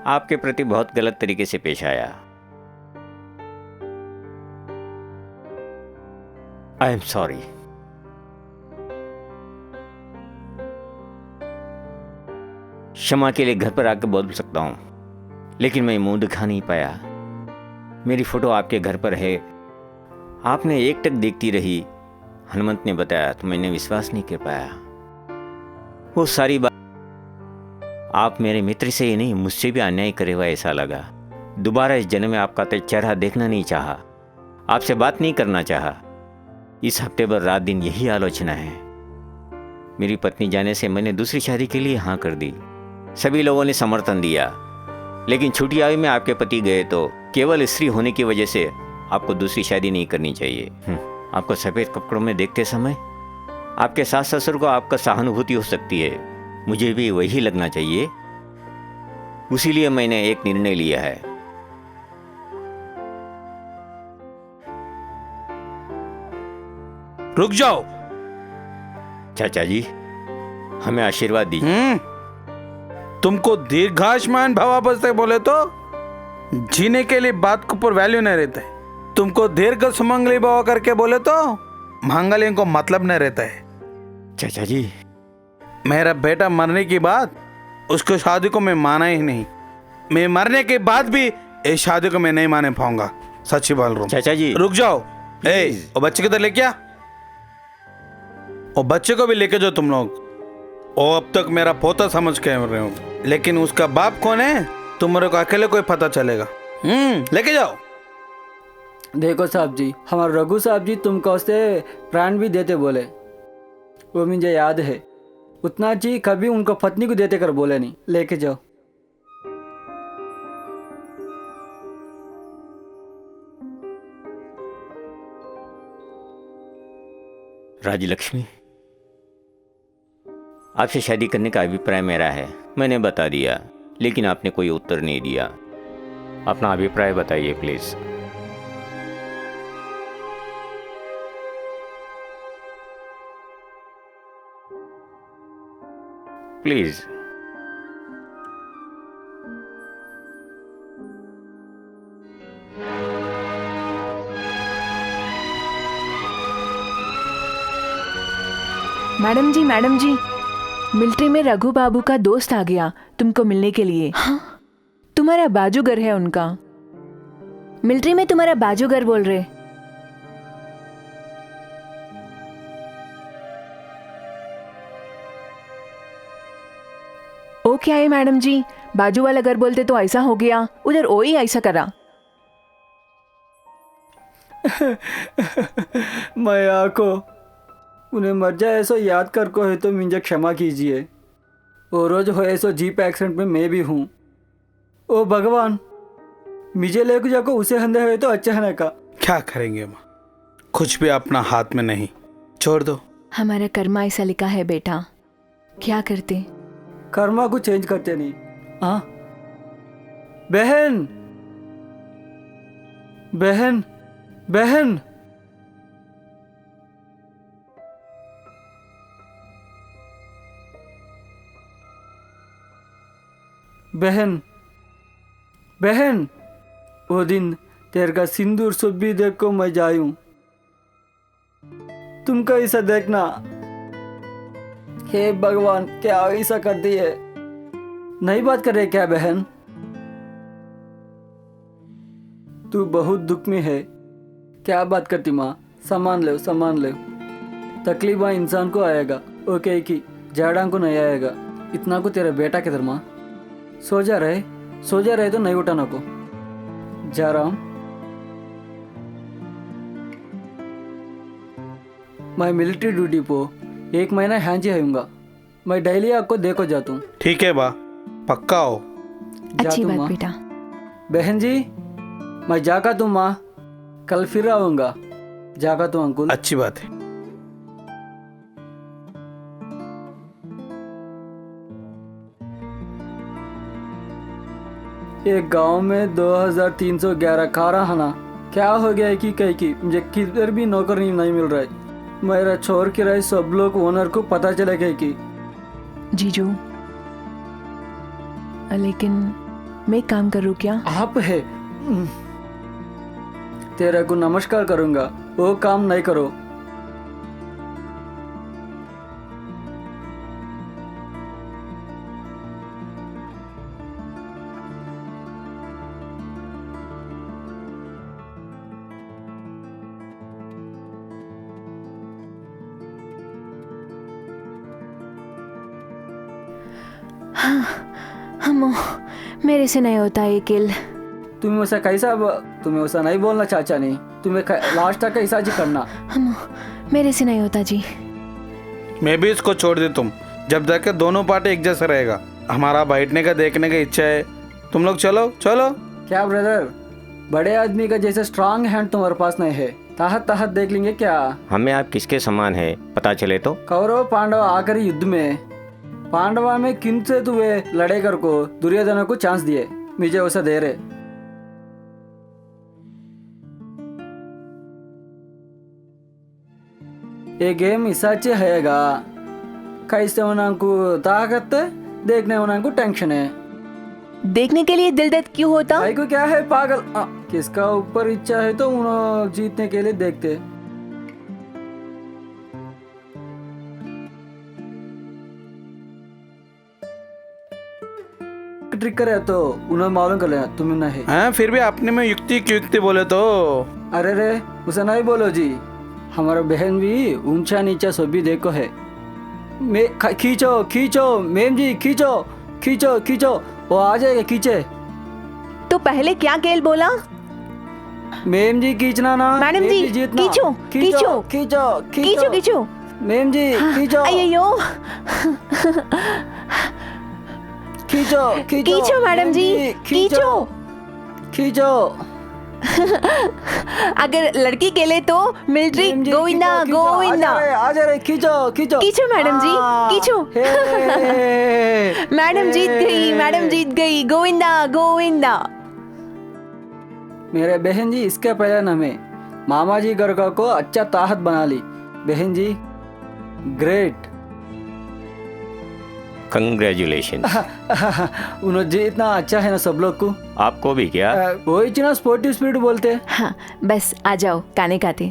आपके प्रति बहुत गलत तरीके से पेश आया। आई एम सॉरी। क्षमा के लिए घर पर आकर बोल सकता हूं, लेकिन मैं मुंह दिखा नहीं पाया। मेरी फोटो आपके घर पर है। आपने एक टक देखती रही। हनुमंत ने बताया तो मैंने विश्वास नहीं कर पाया। वो सारी बात आप मेरे मित्र से ही नहीं, मुझसे भी अन्याय करे हुआ ऐसा लगा। दोबारा इस जन्म में आपका चेहरा देखना नहीं चाहा, आपसे बात नहीं करना चाहा। इस हफ्ते भर रात दिन यही आलोचना है। मेरी पत्नी जाने से मैंने दूसरी शादी के लिए हाँ कर दी। सभी लोगों ने समर्थन दिया, लेकिन छोटी आयु में आपके पति गए तो केवल स्त्री होने की वजह से आपको दूसरी शादी नहीं करनी चाहिए। आपको सफ़ेद कपड़ों में देखते समय आपके सास ससुर को आपका सहानुभूति हो सकती है। मुझे भी वही लगना चाहिए। उसीलिए मैंने एक निर्णय लिया है। रुक जाओ। चाचा जी, हमें आशीर्वाद दीजिए। तुमको दीर्घायुष्मान भव बसते बोले तो जीने के लिए बात के ऊपर वैल्यू नहीं रहता है। तुमको दीर्घ सुमंगली भव करके बोले तो मांगल्य को मतलब नहीं रहता है। चाचा जी, मेरा बेटा मरने की बात उसको शादी को मैं माना ही नहीं। मैं मरने के बाद भी इस शादी को मैं नहीं माने पाऊंगा। सच्ची बोल रहा हूँ। चाचा जी रुक जाओ। वो बच्चे किधर लेके आ। वो बच्चे को भी लेके जाओ तुम लोग। वो अब तक मेरा पोता समझ के रहे हो, लेकिन उसका बाप कौन है तुम्हारे को अकेले कोई पता चलेगा। लेके जाओ। देखो साहब जी, हमारे रघु साहब जी तुमको से प्राण भी देते बोले, वो मुझे याद है। उतना जी कभी उनको पत्नी को देते कर बोले नहीं। लेके जाओ। राजलक्ष्मी, आपसे शादी करने का अभिप्राय मेरा है। मैंने बता दिया, लेकिन आपने कोई उत्तर नहीं दिया। अपना अभिप्राय बताइए please. Please. Madam ji, military में रघु बाबू का दोस्त आ गया तुमको मिलने के लिए। हाँ? तुम्हारा बाजूगर है उनका। मिलिट्री में तुम्हारा बाजूगर बोल रहे। ओ क्या है मैडम जी, बाजू वाला घर बोलते तो ऐसा हो गया, उधर ओ ही ऐसा करा। मैं आको उन्हें मर जाए ऐसा याद कर को है तो मुझे क्षमा कीजिए। वो रोज हो ऐसा जीप एक्सीडेंट में मैं भी हूँ। ओ भगवान, मुझे लेके जाको उसे हंधे हुए तो अच्छा है का। क्या करेंगे माँ, कुछ भी अपना हाथ में नहीं, छोड़ दो। हमारा कर्मा ऐसा लिखा है बेटा, क्या करते। कर्मा को चेंज करते नहीं। हाँ बहन, बहन, बहन। बहन बहन, वो दिन तेरे का सिंदूर सब भी देख को मैं जायूं, तुम कैसा देखना। हे भगवान, क्या ऐसा कर दी है। नहीं बात कर रहे क्या बहन? तू बहुत दुख में है। क्या बात करती माँ, सामान ले सामान ले। तकलीफ इंसान को आएगा, ओके की जाड़ा को नहीं आएगा। इतना को तेरा बेटा किधर माँ? सो जा रहे तो नहीं उठाना को। जा रहा हूँ मैं मिलिट्री ड्यूटी पो 1 महीना हांजी आऊंगा। मैं डेली आपको देखो जाता हूँ। ठीक है बा, पक्का हो। अच्छी जातू बात माँ। बेटा। बहन जी, मैं जागा तू माँ, कल फिर आऊंगा। जागा तू अंकुल। अच्छी बात है। एक गांव में 2311 खारा खाना। क्या हो गया है कि कहीं की मुझे किधर भी नौकरी नहीं मिल रहा है। मेरा छोर किराए सब लोग ओनर को पता चले गए कि जीजू, लेकिन मैं एक काम करूँ क्या? आप है तेरे को नमस्कार करूंगा, वो काम नहीं करो। हम मेरे से नहीं होता ये किल। तुम्हें वैसा कैसा, तुम्हें वैसा नहीं बोलना चाचा नहीं। तुम्हें लास्ट तक ऐसा जी करना। हम मेरे से नहीं होता जी। मैं भी इसको छोड़ दे तुम, जब जाके दोनों पार्टी एक जैसा रहेगा। हमारा बैठने का देखने का इच्छा है, तुम लोग चलो चलो। क्या ब्रदर, बड़े आदमी का जैसे स्ट्रांग हैंड तुम्हारे पास नहीं है। ताहत ताहत देख लेंगे क्या? हमें आप किसके समान है पता चले तो। कौरव पांडव आखिरी युद्ध में पांडवा में किन से तुवे लड़े कर को दुर्योधन को चांस दिए, मुझे वैसा दे रहे। ये गेम इसाचे हैगा। कैसे उनको ताकत है, देखने उनको टेंशन है। देखने के लिए दिल दर्द क्यों होता? भाई को क्या है पागल। किसका ऊपर इच्छा है तो उन्हें जीतने के लिए देखते। ट्रिक करे तो उन्हें मालूम कर लेना, तुम नहीं। हाँ, फिर भी अपने में युक्ति की युक्ति बोले तो। अरे रे, उसे नहीं बोलो जी। हमारा बहन भी ऊंचा नीचा सब भी देखो है। खींचो खींचो मेम जी, खींचो खींचो खींचो, वो आ जाएगा खींचे। तो पहले क्या खेल बोला? मेम जी खींचना ना। मैडम मेम जी, जीतना। खींचो, खींचो। खींचो खींचो खींचो। मेम जी खींचो अयो खींचो खींचो मैडम जी, खींचो। खींचो। अगर लड़की के लिए तो मिलिट्री मेम जी, गोविंदा खींचो, खींचो, गोविंदा। आ जा रहे, खींचो खींचो खींचो मैडम जी, खींचो। हे, मैडम जीत गई, मैडम जीत गई, गोविंदा गोविंदा। मेरे बहन जी, इसके पहले नाम है मामा जी गरगा को अच्छा ताहत बना ली। बहन जी ग्रेट। कंग्रेचुलेशन। उन्होंने जी इतना अच्छा है ना सब लोग को। आपको भी क्या? वो इतना स्पोर्टिव स्पिरिट बोलते हैं। हाँ बस आ जाओ, खाने खाते।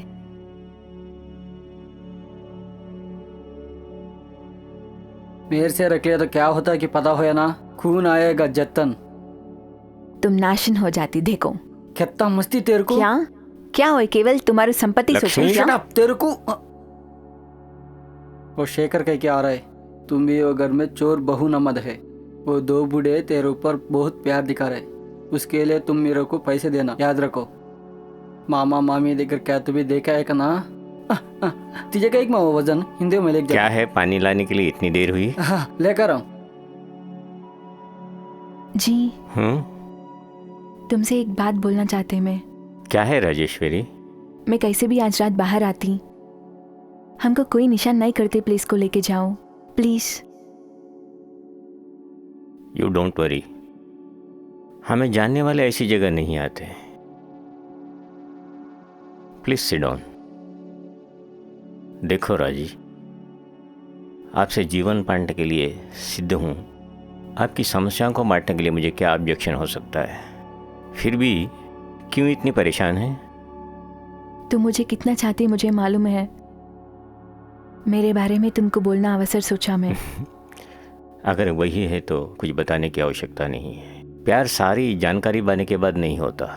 मेरे से रख लिया तो क्या होता कि पता हो या ना, खून आएगा जतन। तुम नाशन हो जाती, देखो। कितना मस्ती तेरे को। क्या क्या हो, केवल तुम्हारी संपत्ति लक्ष्मी, सोचो क्या? Shut up, तेरे को। वो शेखर कह के आ रहा है, तुम भी वो घर में चोर बहू नमद है। वो 2 बूढ़े तेरे ऊपर बहुत प्यार दिखा रहे, उसके लिए तुम मेरे को पैसे देना, याद रखो। मामा मामी देकर क्या तू भी देखा है का ना? तुझे का एक मामा वजन हिंदी में लेकर क्या है, पानी लाने के लिए इतनी देर हुई? लेकर आऊं। जी हम्म, तुमसे एक बात बोलना चाहते हैं। मैं क्या है राजेश्वरी? मैं कैसे भी आज रात बाहर आती, हमको कोई निशान नहीं करते, प्लीज को लेके जाओ प्लीज। यू डोंट वरी, हमें जानने वाले ऐसी जगह नहीं आते। Please sit down. देखो राजी, आपसे जीवन पाने के लिए सिद्ध हूं, आपकी समस्याओं को बांटने के लिए मुझे क्या ऑब्जेक्शन हो सकता है? फिर भी क्यों इतनी परेशान हैं? तुम मुझे कितना चाहती मुझे मालूम है। मेरे बारे में तुमको बोलना अवसर सोचा मैं। अगर वही है तो कुछ बताने की आवश्यकता नहीं है। प्यार सारी जानकारी पाने के बाद नहीं होता।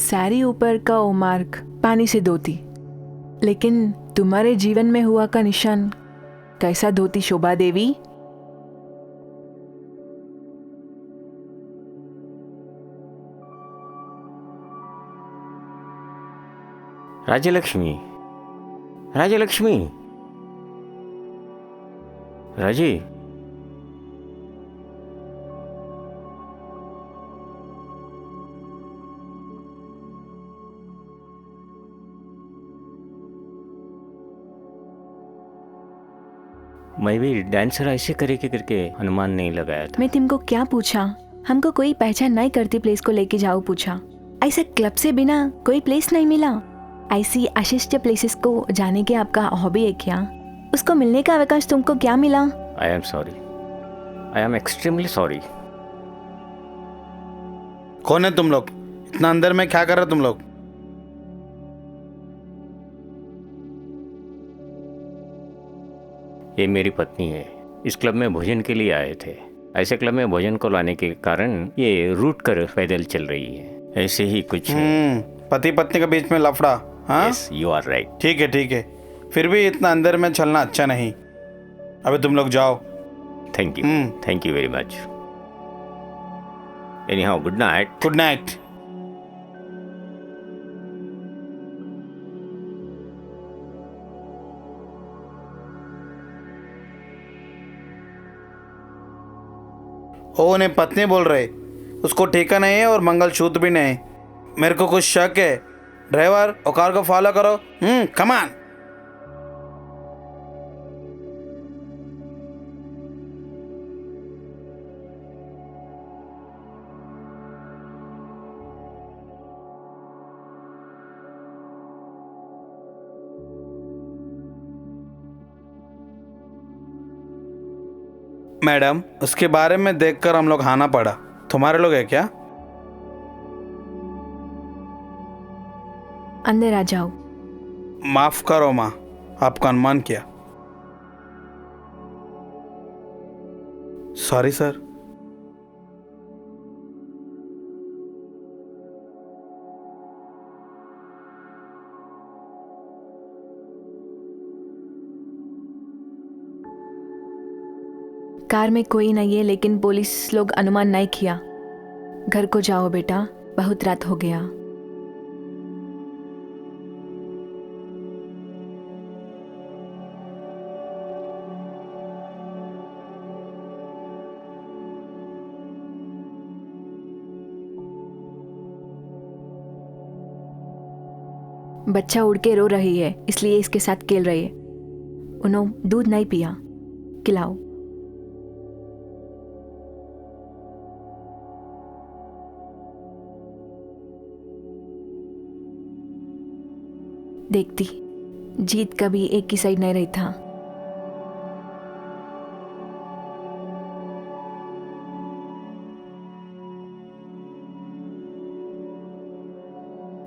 सारी ऊपर का ओ मार्क पानी से धोती, लेकिन तुम्हारे जीवन में हुआ का निशान कैसा धोती शोभा देवी? राजलक्ष्मी, राजलक्ष्मी, राजी, मैं भी डांसर ऐसे करके अनुमान नहीं लगाया था। मैं तुमको क्या पूछा? हमको कोई पहचान नहीं करती प्लेस को लेके जाओ पूछा। ऐसा क्लब से बिना कोई प्लेस नहीं मिला? ऐसी अशिष्ट प्लेसेस को जाने के आपका हॉबी है क्या? उसको मिलने का अवकाश तुमको क्या मिला? आई am sorry, I am extremely sorry. कौन है तुम लोग? इतना अंदर में क्या कर रहे हो तुम लोग? ये मेरी पत्नी है। इस क्लब में भोजन के लिए आए थे। ऐसे क्लब में भोजन को लाने के कारण ये रूट कर पैदल चल रही है। ऐसे ही कुछ है। पति पत्नी के बीच में लफड़ा? हाँ, यस, यू आर राइट। ठीक है ठीक है, फिर भी इतना अंदर में चलना अच्छा नहीं। अभी तुम लोग जाओ। Thank you, thank you very much. Anyhow, good night. Good night. ओ उन्हें पत्नी बोल रहे, उसको ठेका नहीं है और मंगलसूत्र भी नहीं। मेरे को कुछ शक है। ड्राइवर, और कार को फॉलो करो। Come on. मैडम, उसके बारे में देखकर हम लोग आना पड़ा। तुम्हारे लोग है क्या? अंदर आ जाओ। माफ करो माँ, आपका अनुमान किया। Sorry sir. कार में कोई नहीं है, लेकिन पुलिस लोग अनुमान नहीं किया। घर को जाओ बेटा, बहुत रात हो गया। बच्चा उड़ के रो रही है, इसलिए इसके साथ खेल रही है। उन्होंने दूध नहीं पिया, खिलाओ। देखती, जीत कभी एक ही साइड नहीं रही था।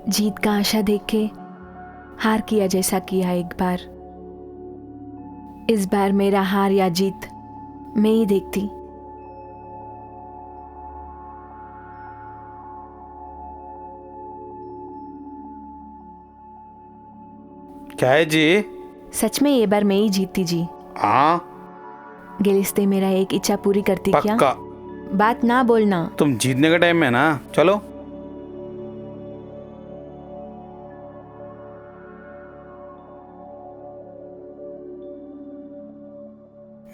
जीत का आशा देख के हार किया जैसा किया एक बार। इस बार मेरा हार या जीत मैं ही देखती। क्या है जी? सच में ये बार मैं ही जीतती जी। हाँ, गिलिस्ते मेरा एक इच्छा पूरी करती क्या? पक्का। बात ना बोलना। तुम जीतने का टाइम में ना, चलो।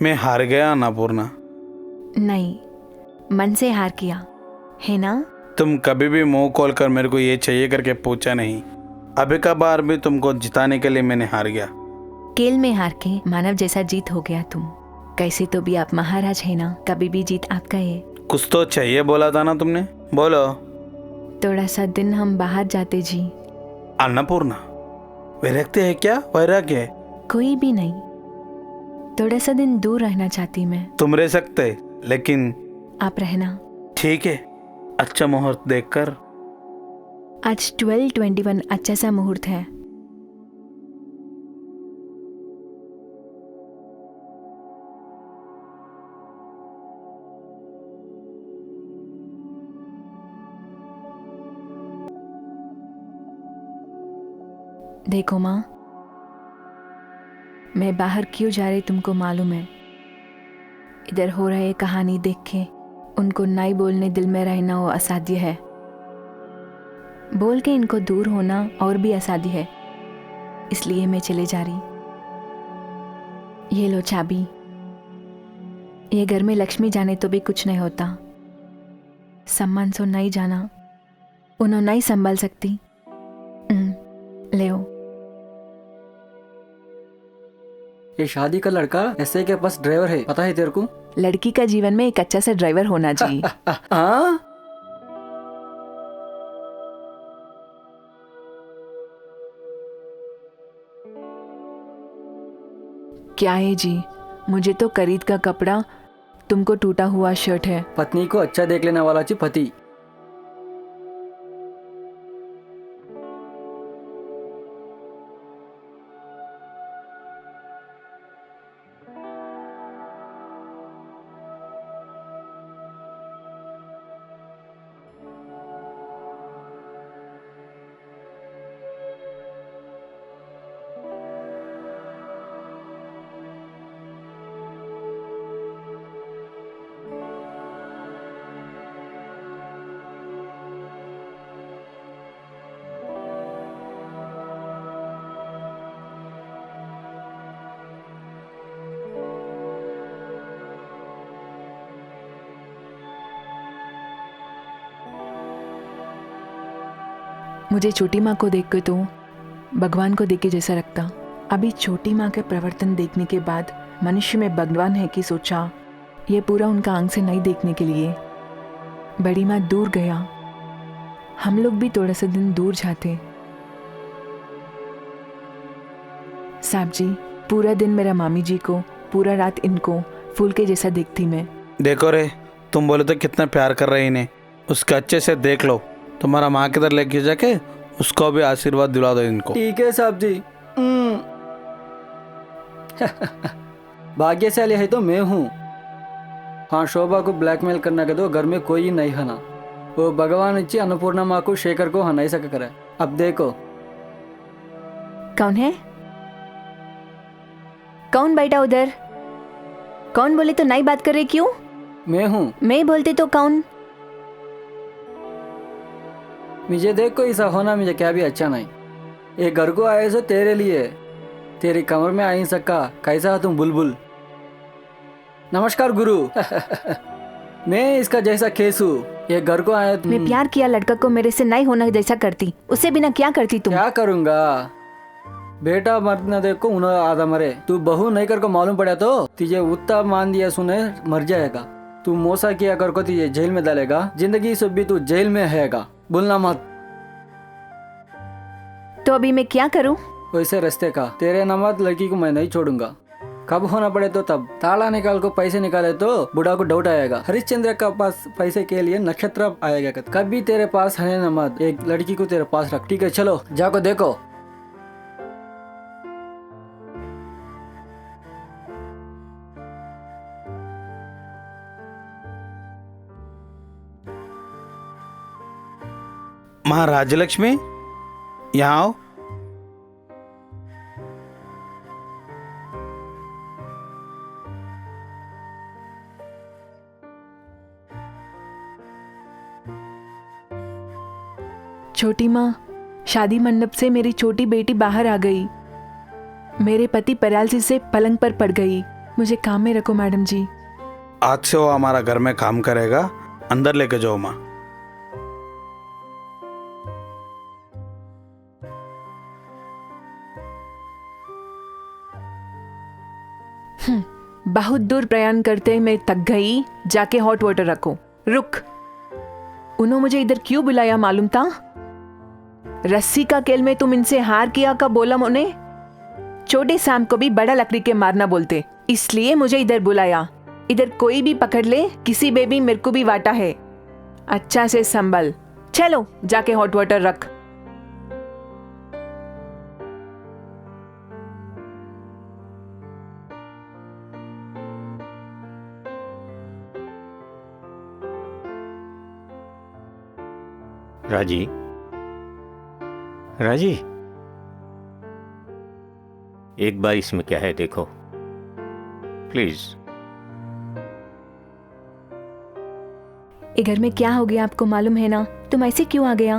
मैं हार गया अन्नपूर्णा। नहीं, मन से हार किया है ना? तुम कभी भी मुंह खोल कर मेरे को ये चाहिए करके पूछा नहीं। अभी का बार भी तुमको जिताने के लिए मैंने हार गया। खेल में हार के मानव जैसा जीत हो गया तुम। कैसे तो भी आप महाराज है ना, कभी भी जीत आपका है। कुछ तो चाहिए बोला था ना तुमने, बोलो। थोड़ा सा दिन हम बाहर जाते जी। अन्नपूर्णा, वैराग्य है क्या? वैराग्य है? कोई भी नहीं, थोड़ा सा दिन दूर रहना चाहती मैं। तुम रह सकते, लेकिन आप रहना। ठीक है, अच्छा मुहूर्त देखकर। आज 12:21 अच्छा सा मुहूर्त है। देखो माँ, मैं बाहर क्यों जा रही तुमको मालूम है? इधर हो रहे कहानी देख के उनको नहीं बोलने दिल में रहना वो असाध्य है। बोल के इनको दूर होना और भी असाध्य है। इसलिए मैं चले जा रही। ये लो चाबी। ये घर में लक्ष्मी जाने तो भी कुछ नहीं होता। सम्मान सो नहीं जाना, उन्होंने नहीं संभाल सकती। ले ओ। ये शादी का लड़का ऐसे के पास ड्राइवर है, पता है तेरे को? लड़की का जीवन में एक अच्छा सा ड्राइवर होना जी। हाँ, क्या है जी? मुझे तो खरीद का कपड़ा, तुमको टूटा हुआ शर्ट है। पत्नी को अच्छा देख लेने वाला ची पति। मुझे छोटी माँ को देख के तो भगवान को देख के जैसा लगता। अभी छोटी माँ के प्रवर्तन देखने के बाद मनुष्य में भगवान है कि सोचा ये पूरा उनका आंख से नहीं देखने के लिए। बड़ी माँ दूर गया, हम लोग भी थोड़ा सा दिन दूर जाते। साहब जी, पूरा दिन मेरा मामी जी को, पूरा रात इनको फूल के जैसा देखती मैं। देखो रे, तुम बोले तो कितना प्यार कर रहे इन्हें, उसके अच्छे से देख लो। तुम्हारा माँ की तरह लेके जाके उसको भी आशीर्वाद दिला दो इनको। ठीक है साहब जी। भाग्यशाली है तो मैं हूँ। हाँ, शोभा को ब्लैकमेल करना के दो, घर में कोई नहीं है ना। वो भगवान इच्छी अन्नपूर्णा माँ को शेखर को हनाई सका करे। अब देखो कौन है? कौन बैठा उधर? कौन बोले तो नहीं बात कर रहे क्यों? मैं हूँ। मैं बोलते तो कौन? मुझे देख को ऐसा होना मुझे क्या भी अच्छा नहीं। ये घर को आए सो तेरे लिए, तेरी कमर में आ ही सका। कैसा तुम बुलबुल? नमस्कार गुरु। मैं इसका जैसा केस हूँ। ये घर को आया मैं प्यार किया लड़का को मेरे से नहीं होना जैसा करती, उससे बिना क्या करती तुम? क्या करूँगा? बेटा मरना देखो उन्होंने आधा मरे। तू बहू नहीं कर को मालूम पड़ा तो तुझे उत्ता मान दिया सुने मर जाएगा। तू मोसा किया कर को तुझे जेल में डालेगा। जिंदगी सब भी तू जेल में रहेगा। बोलना मत। तो अभी मैं क्या करूं? वैसे रास्ते का तेरे नमत लड़की को मैं नहीं छोड़ूंगा। कब होना पड़े तो तब। ताला निकाल को पैसे निकाले तो बुढ़ा को डाउट आएगा। हरिश्चंद्र का पास पैसे के लिए नक्षत्र आएगा। कभी तेरे पास है ना मत। एक लड़की को तेरे पास रख। ठीक है, चलो जाको देखो। माँ राजलक्ष्मी, यहाँ आओ। छोटी माँ, शादी मंडप से मेरी छोटी बेटी बाहर आ गई। मेरे पति पैरालिसिस से पलंग पर पड़ गई। मुझे काम में रखो मैडम जी। आज से वो हमारा घर में काम करेगा। अंदर लेके जाओ माँ। बहुत दूर प्रयाण करते मैं थक गई, जाके हॉट वाटर रखो। रुक, उन्होंने मुझे इधर क्यों बुलाया मालूम था? रस्सी का खेल में तुम इनसे हार किया का बोला उन्हें। छोटे सैम को भी बड़ा लकड़ी के मारना बोलते, इसलिए मुझे इधर बुलाया। इधर कोई भी पकड़ ले, किसी बेबी मेरे को भी वाटा है। अच्छा से संभल, चलो जाके हॉट वाटर रख। राजी, राजी, एक बार इसमें क्या है देखो प्लीज। ये घर में क्या हो गया आपको मालूम है ना? तुम ऐसे क्यों आ गया?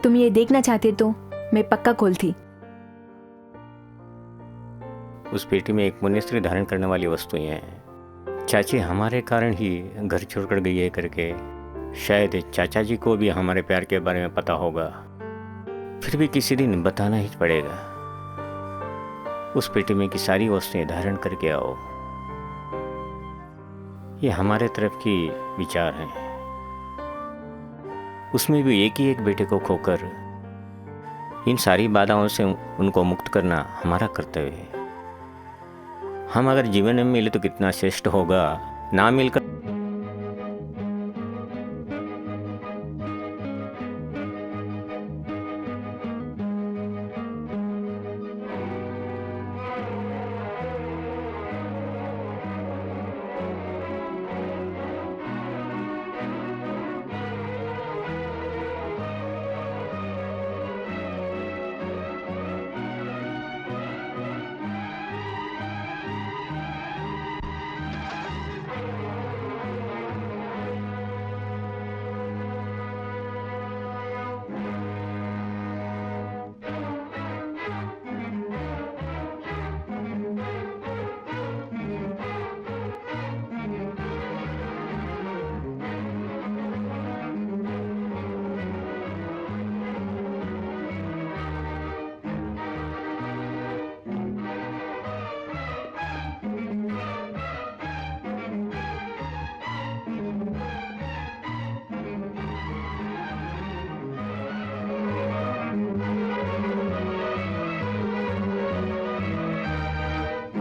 तुम ये देखना चाहते तो मैं पक्का खोलती। उस पेटी में एक मुनीश्री धारण करने वाली वस्तुएं हैं। चाची हमारे कारण ही घर छोड़कर गई है करके शायद चाचा जी को भी हमारे प्यार के बारे में पता होगा। फिर भी किसी दिन बताना ही पड़ेगा। उस पेटी में की सारी वस्तुएं धारण करके आओ। ये हमारे तरफ की विचार हैं। उसमें भी एक ही एक बेटे को खोकर इन सारी बाधाओं से उनको मुक्त करना हमारा कर्तव्य है। हम अगर जीवन में मिले तो कितना श्रेष्ठ होगा, ना मिलकर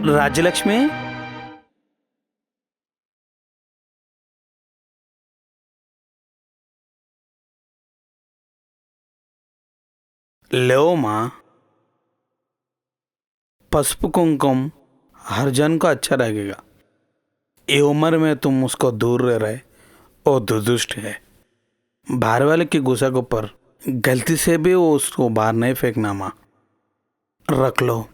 राज्यलक्ष्मी, लो माँ, पసుపు कुमकुम हर जन को अच्छा लगेगा। ये उम्र में तुम उसको दूर रह रहे, वो दुर्दुष्ट है। बाहर वाले की गुस्सा के ऊपर गलती से भी वो उसको बाहर नहीं फेंकना माँ, रख लो।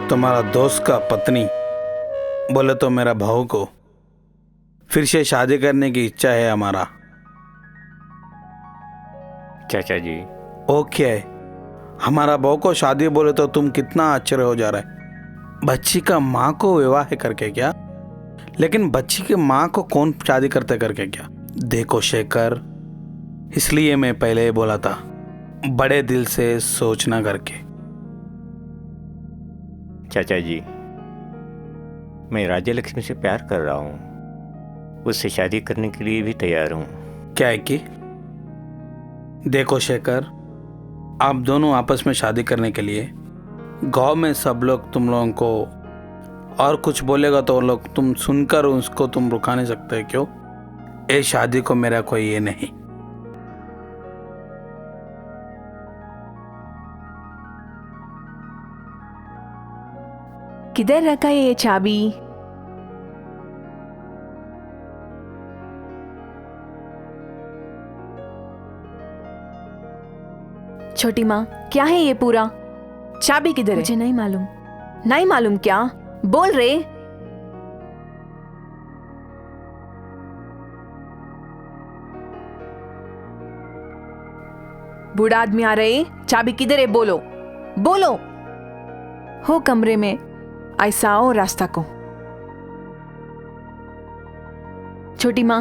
तुम्हारा दोस्त का पत्नी बोले तो मेरा भाऊ को फिर से शादी करने की इच्छा है हमारा। चाचा जी, ओके, हमारा बहू को शादी बोले तो तुम कितना आश्चर्य हो जा रहा है। बच्ची का माँ को विवाह करके क्या? लेकिन बच्ची की माँ को कौन शादी करते करके क्या? देखो शेखर, इसलिए मैं पहले ही बोला था, बड़े दिल से सोचना करके। चाचा जी, मैं राज्यलक्ष्मी से प्यार कर रहा हूँ, उससे शादी करने के लिए भी तैयार हूँ। क्या है कि देखो शेखर, आप दोनों आपस में शादी करने के लिए गांव में सब लोग तुम लोगों को और कुछ बोलेगा तो लोग तुम सुनकर उसको तुम रुका नहीं सकते। क्यों? ये शादी को मेरा कोई ये नहीं। किधर रखा है ये चाबी? छोटी माँ, क्या है ये पूरा? चाबी किधर है? मुझे नहीं मालूम। नहीं मालूम क्या? बोल रे। बूढ़ा आदमी आ रहे, चाबी किधर है? बोलो बोलो। हो कमरे में, ऐसा आओ रास्ता को। छोटी माँ,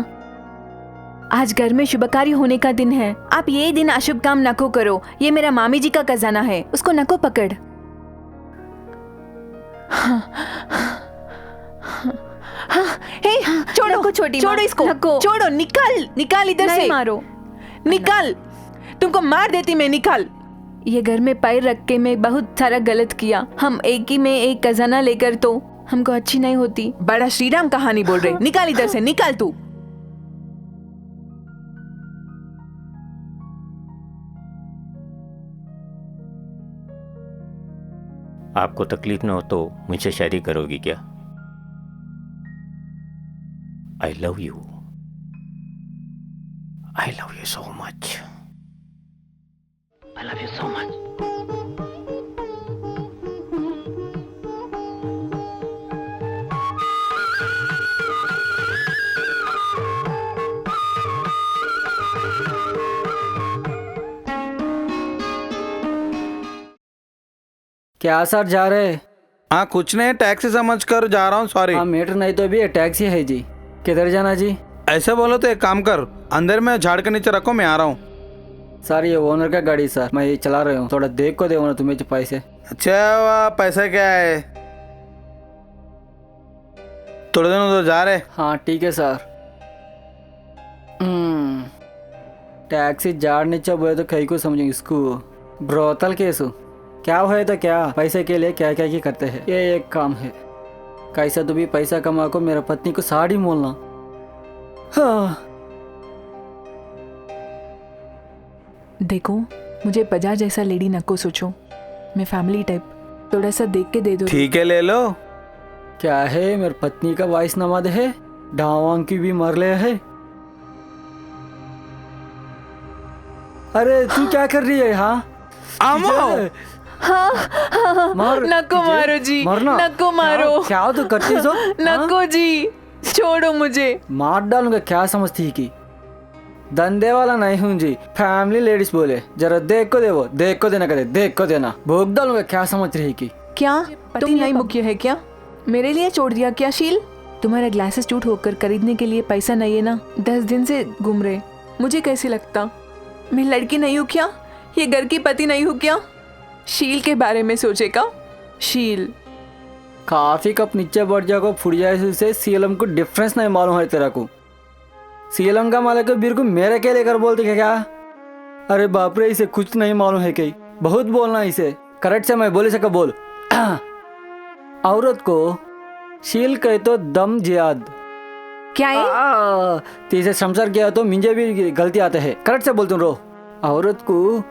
आज घर में शुभ कार्य होने का दिन है, आप ये दिन अशुभ काम नको करो। ये मेरा मामी जी का खजाना है, उसको नको पकड़। हे, छोड़ो नको छोटी माँ, छोड़ो इसको, नको। छोड़ो, निकाल निकाल इधर नहीं से। मारो। निकाल, तुमको मार देती मैं, निकाल। ये घर में पैर रख के मैं बहुत सारा गलत किया। हम एक ही में एक खजाना लेकर तो हमको अच्छी नहीं होती। बड़ा श्रीराम कहानी बोल रहे, निकाल इधर से, निकाल तू। आपको तकलीफ ना हो तो मुझसे शादी करोगी क्या? I love you, I love you so much, I love you so much. क्या सर जा रहे? हाँ कुछ नहीं, टैक्सी समझ कर जा रहा हूँ, सॉरी। हाँ मीटर नहीं तो भी टैक्सी है जी। किधर जाना जी? ऐसे बोलो तो एक काम कर, अंदर में झाड़ के नीचे रखो, मैं आ रहा हूँ। सर ये ओनर का गाड़ी सर, मैं ये चला रहा हूँ, थोड़ा देख को दे ना तुम्हें जो पैसे। अच्छा वाह, पैसा क्या है? थोड़े दिन उधर जा रहे। हाँ ठीक है सर। टैक्सी झाड़ नीचे बोले तो कहीं को समझेंगे इसको। ब्रोतल केसु क्या हुआ तो क्या, पैसे के लिए क्या क्या की करते हैं, ये एक काम है। कैसा तो भी पैसा कमा को मेरा पत्नी को साड़ी मोलना। हाँ। देखो, मुझे बजाज जैसा लेडी नको सोचो, मैं फैमिली टाइप, थोड़ा सा देख के दे दो। ठीक है ले लो। क्या है, मेरी पत्नी का वाइस नमाद है, डावांग की भी मर ले है। अरे तू क्या कर रही है? हाँ मार, नको मारो जी, मरना। नको मारो। क्या तो करती हो? नको जी, छोड़ो मुझे। मार डालूंगा, क्या समझती है कि धंधे वाला नहीं हूँ जी, फैमिली लेडीज बोले जरा देख को दे, वो देख को देना, कहते देख को देना, भोग डालूंगा, क्या समझ रही की? क्या तुम नहीं मुख्य है क्या? मेरे लिए छोड़ दिया क्या शील? तुम्हारा ग्लासेस टूट होकर खरीदने के लिए पैसा नहीं है ना? 10 दिन से घूम रहे, मुझे कैसे लगता? मैं लड़की नहीं हूँ क्या? ये घर की पति नहीं हूँ क्या? शील के बारे में सोचेगा शील। काफी कप नीचे बढ़ जाएगा, फुट जाए से सीएलएम को डिफरेंस नहीं मालूम है तेरा को। सीएलएम का मालिक बीर को मेरे के लेकर बोलते क्या? अरे बाप रे, इसे कुछ नहीं मालूम है कहीं, बहुत बोलना इसे। करेक्ट से मैं बोले सका बोल। औरत को शील कहे तो दम जियाद क्या है? तीसरे संसार किया तो मुझे भी गलती आते हैं, करेक्ट से बोलता हूँ रो। औरत को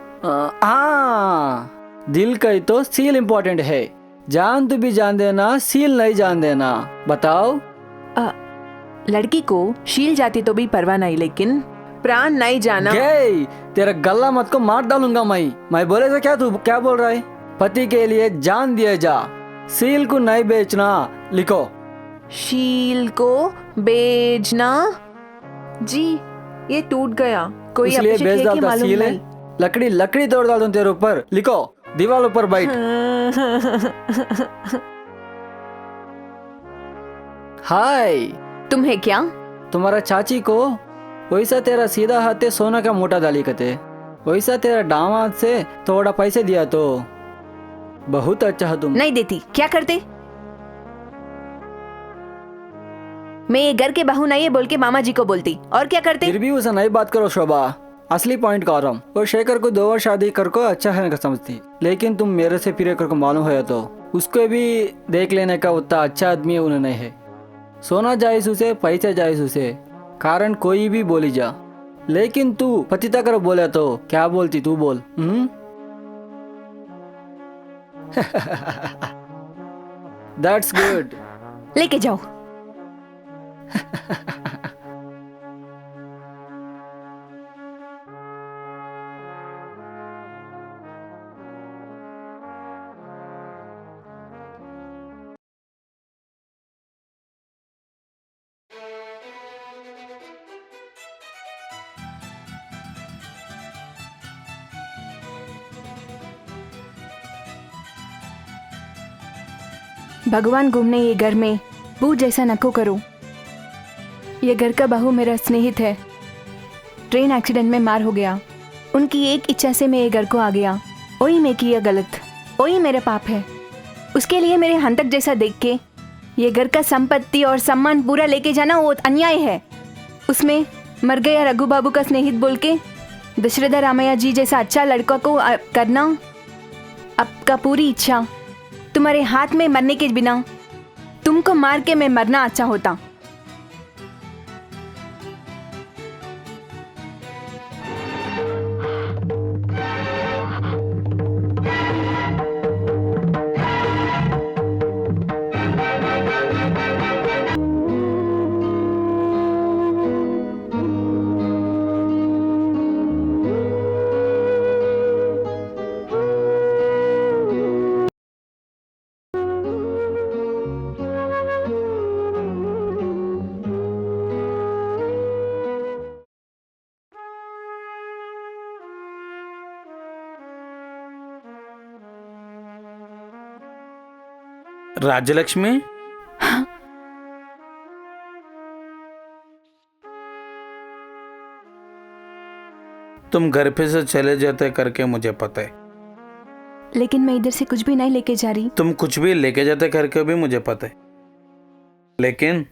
दिल कहे तो सील इम्पोर्टेंट है, जान तो भी जान देना, सील नहीं जान देना। बताओ। लड़की को शील जाती तो भी परवाह नहीं, लेकिन प्राण नहीं जाना। गई तेरा गला मत को मार डालूंगा मैं बोले तो क्या, तू क्या बोल रहा है? पति के लिए जान दिया जा, सील को नहीं बेचना। लिखो, शील को बेचना जी। ये टूट गया, कोई इसलिए अपने बेच की डालता मालूम सील है। नहीं। लकड़ी लकड़ी तोड़ डाल दूं तेरे ऊपर। लिखो, दीवार ऊपर बैठ। हाय, तुम है क्या? तुम्हारा चाची को वैसा तेरा सीधा हाथ सोना का मोटा डाली कते, वैसा तेरा दामाद से थोड़ा पैसे दिया तो बहुत अच्छा है। तुम नहीं देती, क्या करते? मैं ये घर के बहू नहीं है बोल के मामा जी को बोलती, और क्या करते? फिर भी उसे नहीं बात करो शोभा, असली पॉइंट कर रहा हूँ। और शेखर को 2 बार शादी कर को अच्छा है समझती, लेकिन तुम मेरे से फिर कर को मालूम है तो उसको भी देख लेने का उतना अच्छा आदमी उन्हें नहीं है। सोना जायज उसे, पैसे जायज उसे, कारण कोई भी बोली जा, लेकिन तू पतिता कर बोले तो क्या बोलती? तू बोल। That's good. लेके जाओ। भगवान घूमने ये घर में भूत जैसा नको करो। ये घर का बहू मेरा स्नेहित है, ट्रेन एक्सीडेंट में मार हो गया। उनकी एक इच्छा से मैं ये घर को आ गया। वही मैं किया गलत, वही मेरा पाप है। उसके लिए मेरे हंतक जैसा देख के ये घर का संपत्ति और सम्मान पूरा लेके जाना वो अन्याय है। उसमें मर गया रघु बाबू का स्नेहित बोल के दशरथ रामैया जी जैसा अच्छा लड़का को करना आपका पूरी इच्छा। तुम्हारे हाथ में मरने के बिना तुमको मार के मैं मरना अच्छा होता। राज्यलक्ष्मी, तुम घर पे से चले जाते करके मुझे पता है, लेकिन मैं इधर से कुछ भी नहीं लेके जा रही। तुम कुछ भी लेके जाते करके भी मुझे पता है, लेकिन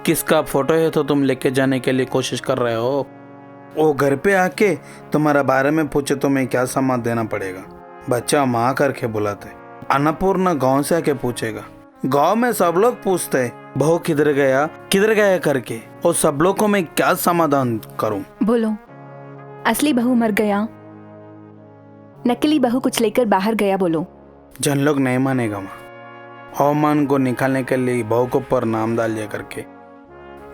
किसका फोटो है तो तुम लेके जाने के लिए कोशिश कर रहे हो। वो घर पे आके तुम्हारा बारे में पूछे तो मैं क्या सामान देना पड़ेगा। बच्चा माँ करके बुलाते, अन्नपूर्णा गांव से आके पूछेगा। गांव में सब लोग पूछते हैं बहू किधर गया करके, और सब लोग को मैं क्या समाधान करूं। बोलो, असली बहू मर गया, नकली बहू कुछ लेकर बाहर गया, बोलो। जन लोग नहीं मानेगा माँ। अवमान को निकालने के लिए बहू को पर नाम डाल दिया करके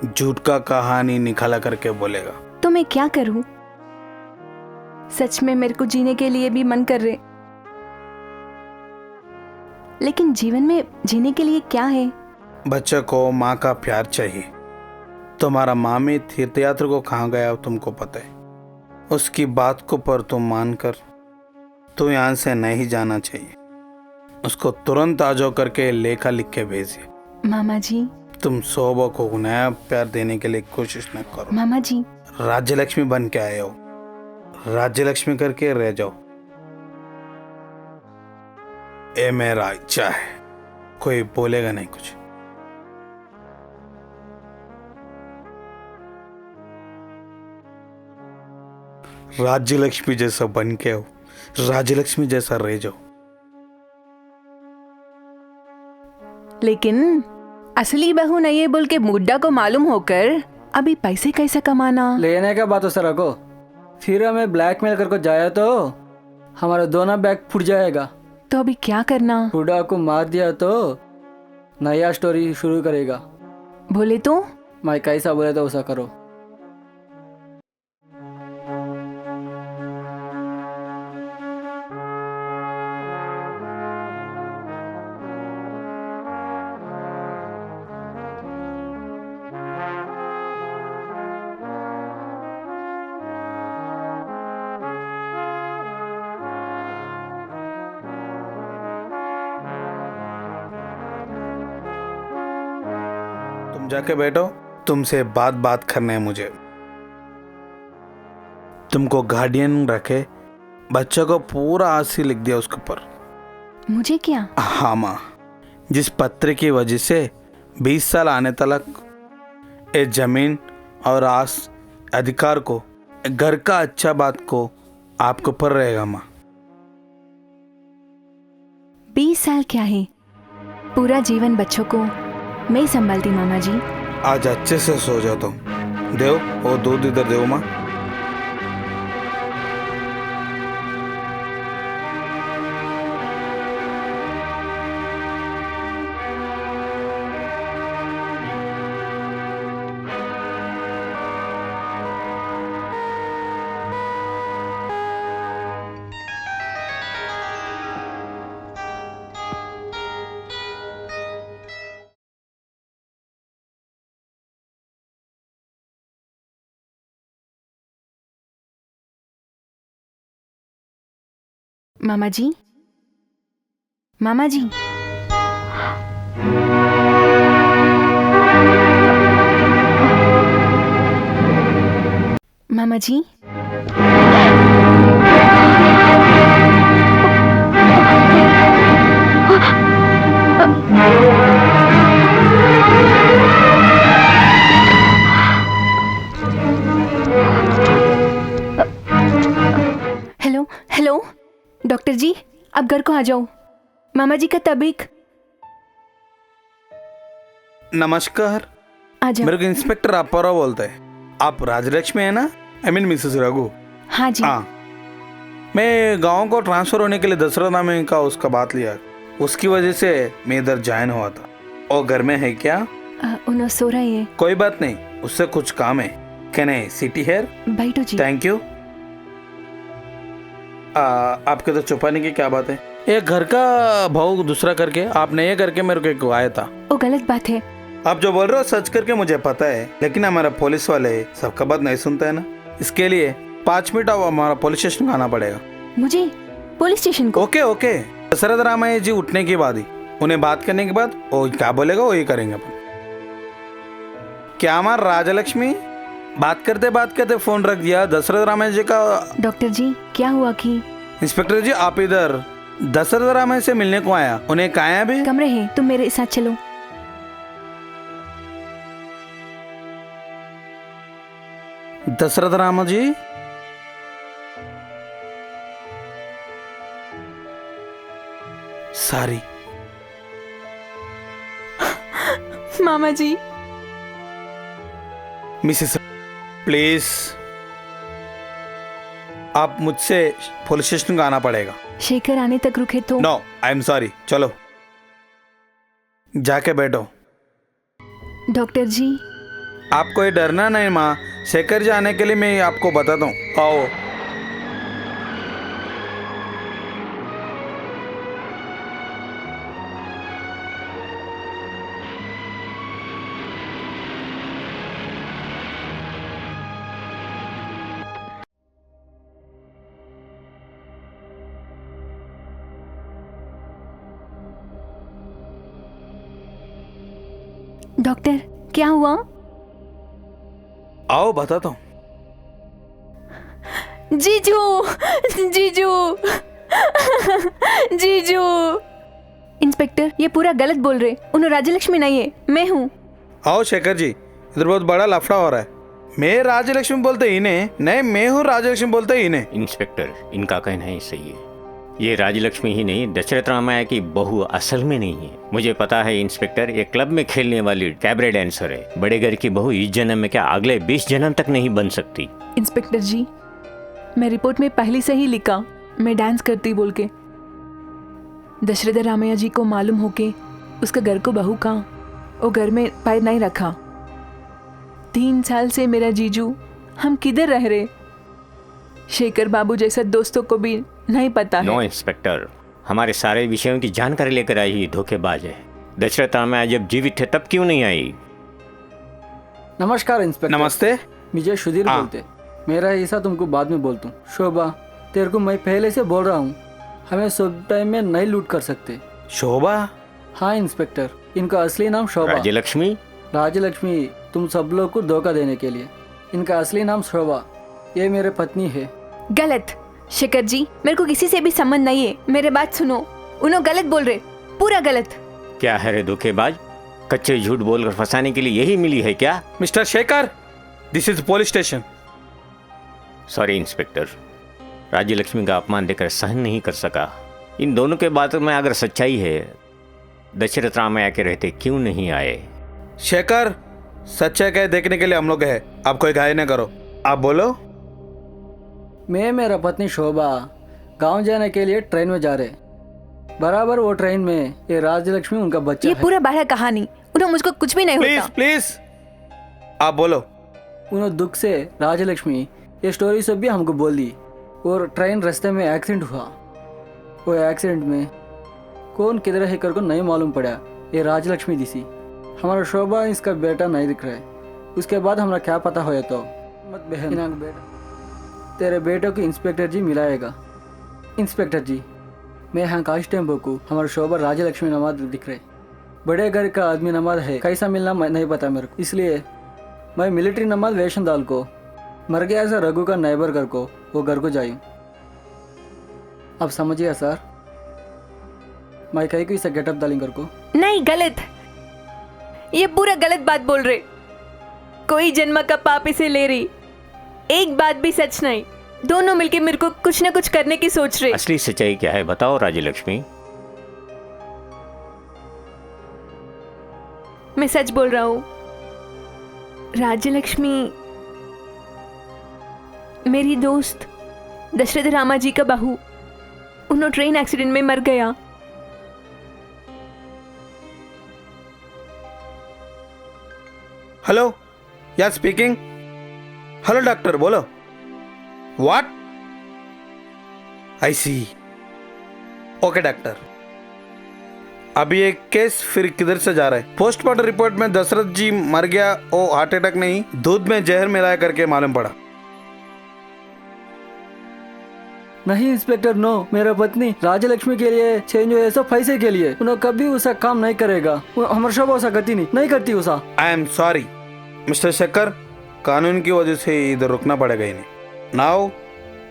झूठ का कहानी निकाला करके बोलेगा। तो मैं क्या करूं? सच में मेरे को जीने के लिए भी मन कर रहे, लेकिन जीवन में जीने के लिए क्या है? बच्चे को माँ का प्यार चाहिए। तुम्हारा मामी तीर्थयात्रा को कहाँ गया तुमको पता है। उसकी बात को पर तुम मानकर तो यहाँ से नहीं जाना चाहिए। उसको तुरंत आ जाओ करके लेखा लिख के भेजिए। मामा जी, तुम शोभा को नया प्यार देने के लिए कोशिश न करो। मामा जी, राज्यलक्ष्मी बन के आए हो, राज्यलक्ष्मी करके रह जाओ। ये मेरा इच्छा है, कोई बोलेगा नहीं कुछ। राज्यलक्ष्मी जैसा बन के हो, राज्यलक्ष्मी जैसा रह जाओ। लेकिन असली बहू नहीं है बोल के मुड्डा को मालूम होकर अभी पैसे कैसे कमाना? लेने का बात उसे रखो, फिर हमें ब्लैकमेल करके जाया तो हमारा दोनों बैग फूट जाएगा। तो अभी क्या करना? हुडा को मार दिया तो नया स्टोरी शुरू करेगा। बोले तो? मैं कैसा बोले तो वैसा करो। जाके बैठो, तुमसे बात करना है मुझे। तुमको गार्डियन रखे, बच्चे को पूरा आसी लिख दिया उसके ऊपर। मुझे क्या? हाँ माँ, जिस पत्र की वजह से 20 साल आने तक ये जमीन और आस अधिकार को, घर का अच्छा बात को आपके ऊपर रहेगा माँ। 20 साल क्या है, पूरा जीवन बच्चों को मैं संभालती मामा जी। आज अच्छे से सो जाओ तुम। देव, वो दूध इधर देव माँ। मामा जी, मामा जी, मामा जी, हेलो हेलो डॉक्टर जी, आप घर को आ जाओ। मामा जी का तबीयत। नमस्कार, आ जाओ। मेरे को इंस्पेक्टर अप्पाराव बोलते हैं। आप राजलक्ष्मी है ना? I mean Mrs Raghu. हाँ जी। हाँ, मैं गांव को ट्रांसफर होने के लिए दशरथ नाम का उसका बात लिया, उसकी वजह से मैं इधर ज्वाइन हुआ था। और घर में है क्या? उन्हें सो रहे हैं। कोई बात नहीं, उससे कुछ काम है। Can I sit here? बैठो जी। Thank you. आपके तो छुपाने की क्या बात है? एक घर का भाव दूसरा करके आपने ये करके मेरे को एक आया था। वो गलत बात है। आप जो बोल रहे हो सच करके मुझे पता है, लेकिन हमारा पुलिस वाले सबका बात नहीं सुनता है ना। इसके लिए 5 मिनट अब हमारा पुलिस स्टेशन का आना पड़ेगा। मुझे पुलिस स्टेशन को? Okay okay. दशरथ रामैया जी उठने के बाद ही उन्हें बात करने के बाद वो क्या बोलेगा वही करेंगे अपन। क्या हमारा राजलक्ष्मी बात करते फोन रख दिया दशरथ रामैया जी का। डॉक्टर जी, क्या हुआ कि? इंस्पेक्टर जी, आप इधर दशरथ रामैया से मिलने को आया, उन्हें कहा है अभी? कमरे हैं, तुम मेरे साथ चलो। दशरथ रामा जी, सॉरी। मामा जी, मिसेस प्लीज, आप मुझसे पुलिस स्टेशन को आना पड़ेगा। शेखर आने तक रुके तो? No, I am sorry. चलो जाके बैठो। डॉक्टर जी, आपको ये डरना नहीं माँ, शेखर जी आने के लिए मैं आपको बताता हूँ। आओ। डॉक्टर क्या हुआ? आओ बताता हूँ। जीजू, जीजू, जीजू। इंस्पेक्टर, ये पूरा गलत बोल रहे। उन्हें राजलक्ष्मी नहीं है, मैं हूँ। आओ शेखर जी, इधर बहुत बड़ा लफड़ा हो रहा है। मैं राजलक्ष्मी बोलते इन्हें नहीं, मैं हूँ राजलक्ष्मी बोलते इन्हें। इंस्पेक्टर, इनका कहना ही सही है। ये राजलक्ष्मी ही नहीं, दशरथ रामैया की बहू असल में नहीं है। मुझे पता है इंस्पेक्टर, ये क्लब में खेलने वाली कैबरे डांसर है। बड़े घर की बहू इस जन्म में क्या अगले 20 जन्म तक नहीं बन सकती। इंस्पेक्टर जी, मैं रिपोर्ट में पहले से ही लिखा मैं डांस करती बोल के। दशरथ रामैया जी को मालूम हो के उसका घर को बहू का वो घर में पैर नहीं रखा। 3 साल से मेरा जीजू हम किधर रह रहे, शेखर बाबू जैसा दोस्तों को भी नहीं पता है। नो इंस्पेक्टर, हमारे सारे विषयों की जानकारी लेकर आई ही धोखेबाज है। दशरथ रामैया जब जीवित थे तब क्यों नहीं आई? नमस्कार इंस्पेक्टर। नमस्ते। मुझे सुधीर हाँ। बोलते। मेरा हिस्सा तुमको बाद में बोलता हूँ। शोभा, तेरे को मैं पहले से बोल रहा हूँ, हमें सब टाइम में नहीं लूट कर सकते। शोभा? हाँ इंस्पेक्टर, इनका असली नाम शोभा। राजलक्ष्मी? राजलक्ष्मी तुम सब लोग को धोखा देने के लिए। इनका असली नाम शोभा। ये मेरे पत्नी है। गलत। शेखर जी, मेरे को किसी से भी संबंध नहीं है। मेरे बात सुनो, उन्होंने गलत बोल रहे, पूरा गलत। क्या है रे धोखेबाज, कच्चे झूठ बोलकर फंसाने के लिए यही मिली है क्या? Mister Shekhar, this is police station. Sorry inspector, Rajalakshmi का अपमान देकर सहन नहीं कर सका। इन दोनों के बातों में अगर सच्चाई है, दशरथ रामैया के रहते क्यों नहीं आए? शेखर, सच्चाई क्या देखने के लिए हम लोग है। आप कोई घायल न करो, आप बोलो। मैं मेरा पत्नी शोभा गांव जाने के लिए ट्रेन में जा रहे। बराबर वो ट्रेन में ये राजलक्ष्मी उनका बच्चा ये है। पूरा बाहर कहानी। उन्हें मुझको कुछ भी नहीं प्लीज होता। प्लीज आप बोलो। उन्होंने दुख से राजलक्ष्मी ये स्टोरी सब भी हमको बोल दी। और ट्रेन रास्ते में एक्सीडेंट हुआ। वो एक्सीडेंट में कौन किधर है कर को नहीं मालूम पड़ा। ये राजलक्ष्मी दिसी। हमारा शोभा इसका बेटा नहीं दिख रहा है। उसके बाद हमारा क्या पता हो तो मत बहन बेटा, तेरे बेटे को इंस्पेक्टर जी मिलाएगा। इंस्पेक्टर जी, मैं यहाँ काश टेम्पो को हमारा शोभा राजलक्ष्मी नवाज दिख रहे। बड़े घर का आदमी नमाज है, कैसा मिलना नहीं पता मेरे को, इसलिए मैं मिलिट्री नमाज वेशन दाल को मर गया ऐसा रघु का नाइबर घर को वो घर को जायूं। अब समझिए सर, मैं कहीं को इसे गेटअप डालिंग घर को। नहीं, गलत, ये पूरा गलत बात बोल रहे। कोई जन्म का पाप इसे ले रही, एक बात भी सच नहीं। दोनों मिलके मेरे को कुछ ना कुछ करने की सोच रहे। असली सच्चाई क्या है बताओ राज्य लक्ष्मी। मैं सच बोल रहा हूँ राज्य लक्ष्मी, मेरी दोस्त दशरथ रामा जी का बहू, उन्होंने ट्रेन एक्सीडेंट में मर गया। Hello, ya speaking. Hello doctor, बोलो। What? I see. Okay doctor, अभी एक केस फिर किधर से जा रहा है? पोस्टमार्टम रिपोर्ट में दशरथ जी मर गया, वो हार्ट अटैक नहीं, दूध में जहर मिलाया करके मालूम पड़ा। नहीं इंस्पेक्टर, नो, मेरा पत्नी राजलक्ष्मी के लिए चेंज हुए सब पैसे के लिए, उन्हें कभी उसका काम नहीं करेगा, हमेशा ऐसा करती नहीं करती उसा। I am sorry mister Shekhar, कानून की वजह से इधर रुकना पड़ेगा इन्हें। Now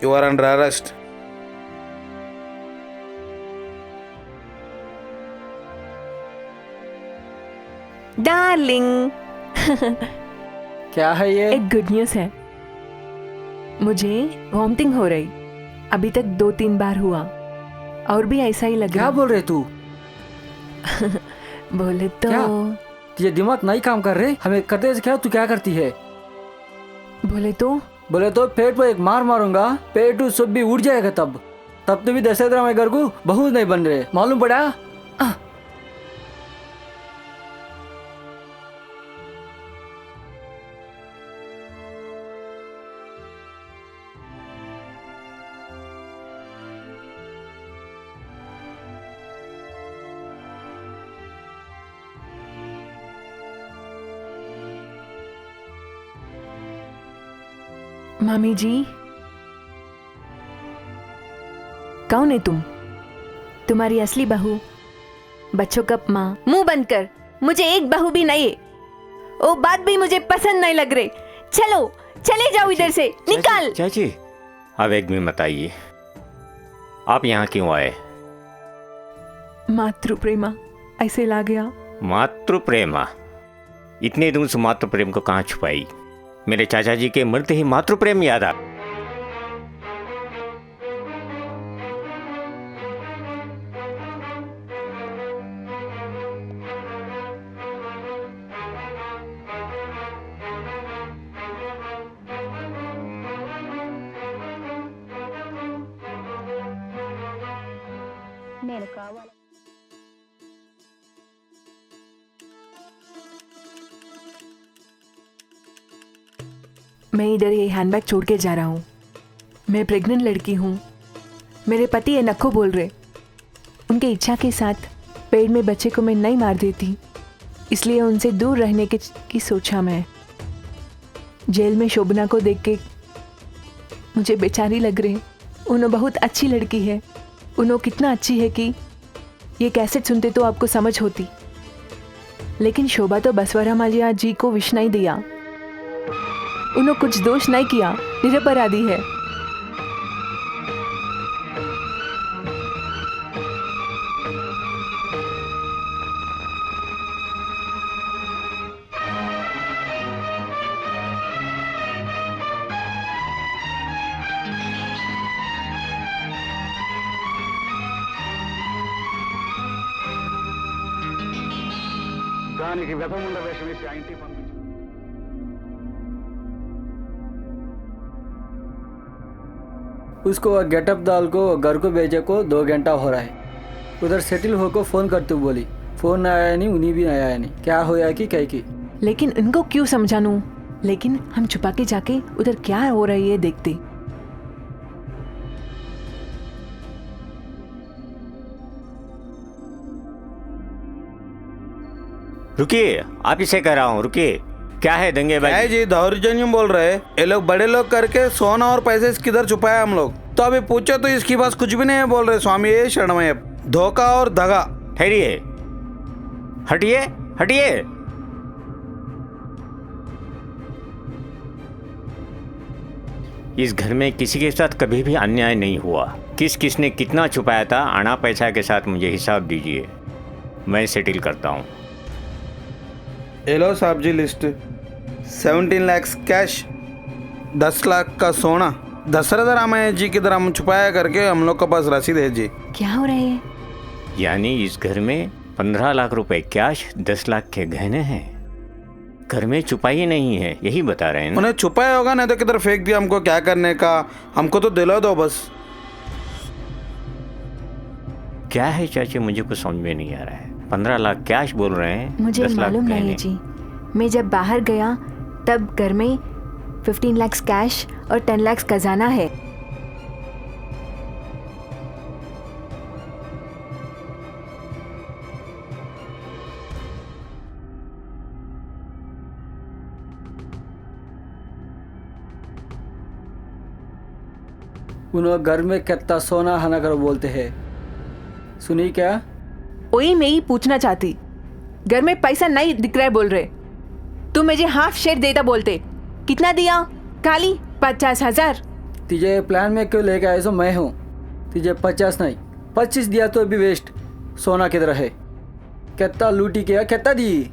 you are under arrest. Darling, क्या है ये? एक गुड न्यूज़ है। मुझे वॉमिटिंग हो रही, अभी तक 2-3 बार हुआ और भी ऐसा ही लग क्या रहा। बोल रहे तू? बोले तो क्या? तुझे दिमाग नहीं काम कर रहे? हमें करते क्या, तू क्या करती है? बोले तो पेट पर एक मार मारूंगा, पेट सब भी उड़ जाएगा। तब तो भी दशरथ राम घर को बहू नहीं बन रहे, मालूम पड़ा? मामी जी, कौन है तुम? तुम्हारी असली बहू, बच्चों का माँ। मुंह बंद कर, मुझे एक बहू भी नहीं है, वो बात भी मुझे पसंद नहीं लग रही। चलो चले जाओ इधर से, निकाल। चाची अब एक मिनट बताइए, आप यहाँ क्यों आए? मातृ प्रेमा ऐसे ला गया। मातृ प्रेमा? इतने दिन से मातृ प्रेम को कहाँ छुपाई? मेरे चाचा जी के मरते ही मातृ प्रेम याद आ। నేను కావాలి. मैं इधर ये हैंडबैग छोड़ के जा रहा हूँ। मैं प्रेग्नेंट लड़की हूँ। मेरे पति ये नखो बोल रहे, उनके इच्छा के साथ पेट में बच्चे को मैं नहीं मार देती, इसलिए उनसे दूर रहने की सोचा मैं। जेल में शोभना को देख के मुझे बेचारी लग रही। उन्होंने बहुत अच्छी लड़की है, उन्होंने कितना अच्छी है कि ये कैसेट सुनते तो आपको समझ होती। लेकिन शोभा तो बसवराम जी को विष नहीं दिया, उन्होंने कुछ दोष नहीं किया, निरपराधी है। దానికి వెధముండ వేషం వేసి ఆ ఇంటికి పంపించు. उसको गेटअप डाल को घर को भेजे को 2 घंटा हो रहा है। उधर सेटल होकर फ़ोन करते बोली, फ़ोन आया नहीं, उन्हीं भी आया नहीं। क्या होया कि कह की? लेकिन इनको क्यों समझानू? लेकिन हम छुपा के जाके उधर क्या हो रही है देखते। रुकिए, आप इसे कह रहा हूँ, रुकिए। क्या है दंगे क्या है भाई? जी, दौर्जन्य बोल रहे? ये लोग बड़े लोग करके सोना और पैसे किधर छुपाया हम लोग? तो अभी पूछे तो इसकी पास कुछ भी नहीं है बोल रहे। स्वामी ये शरणमय, धोखा और दगा। ठहरिए, हटिए हटिए। इस घर में किसी के साथ कभी भी अन्याय नहीं हुआ। किसने कितना छुपाया था, आना पैसा के साथ मुझे हिसाब दीजिए, मैं सेटिल करता हूँ। ये लो साहब जी लिस्ट। 17 लाख कैश, 10 लाख का सोना, दशरथ रामायण जी की तरह हम छुपाया करके हम लोग के पास रसीद है जी। क्या हो रहा है? यानी इस घर में 15 लाख रुपए कैश, 10 लाख के गहने हैं। घर में छुपाई नहीं है, यही बता रहे हैं ना? उन्हें छुपाया होगा, नहीं तो किधर फेंक दिया, हमको क्या करने का, हमको तो दिला दो बस। क्या है चाची, मुझे कुछ समझ में नहीं आ रहा है। 15 लाख कैश बोल रहे हैं, मुझे 10 लाख मालूम नहीं गहने। जी। मैं जब बाहर गया तब घर में 15 लाख कैश और 10 लाख खजाना है। उन्होंने घर में कितना सोना हना कर बोलते हैं, सुनी क्या? वही मैं ही पूछना चाहती, घर में पैसा नहीं दिख रहा है बोल रहे, तुम मुझे हाफ शेयर देता बोलते, कितना दिया? खाली 50,000। तुझे प्लान में क्यों लेके आए? सो मैं हूँ। तुझे 50 नहीं 25 दिया तो भी वेस्ट। सोना किधर है? कितना लूटी किया, कितना दी?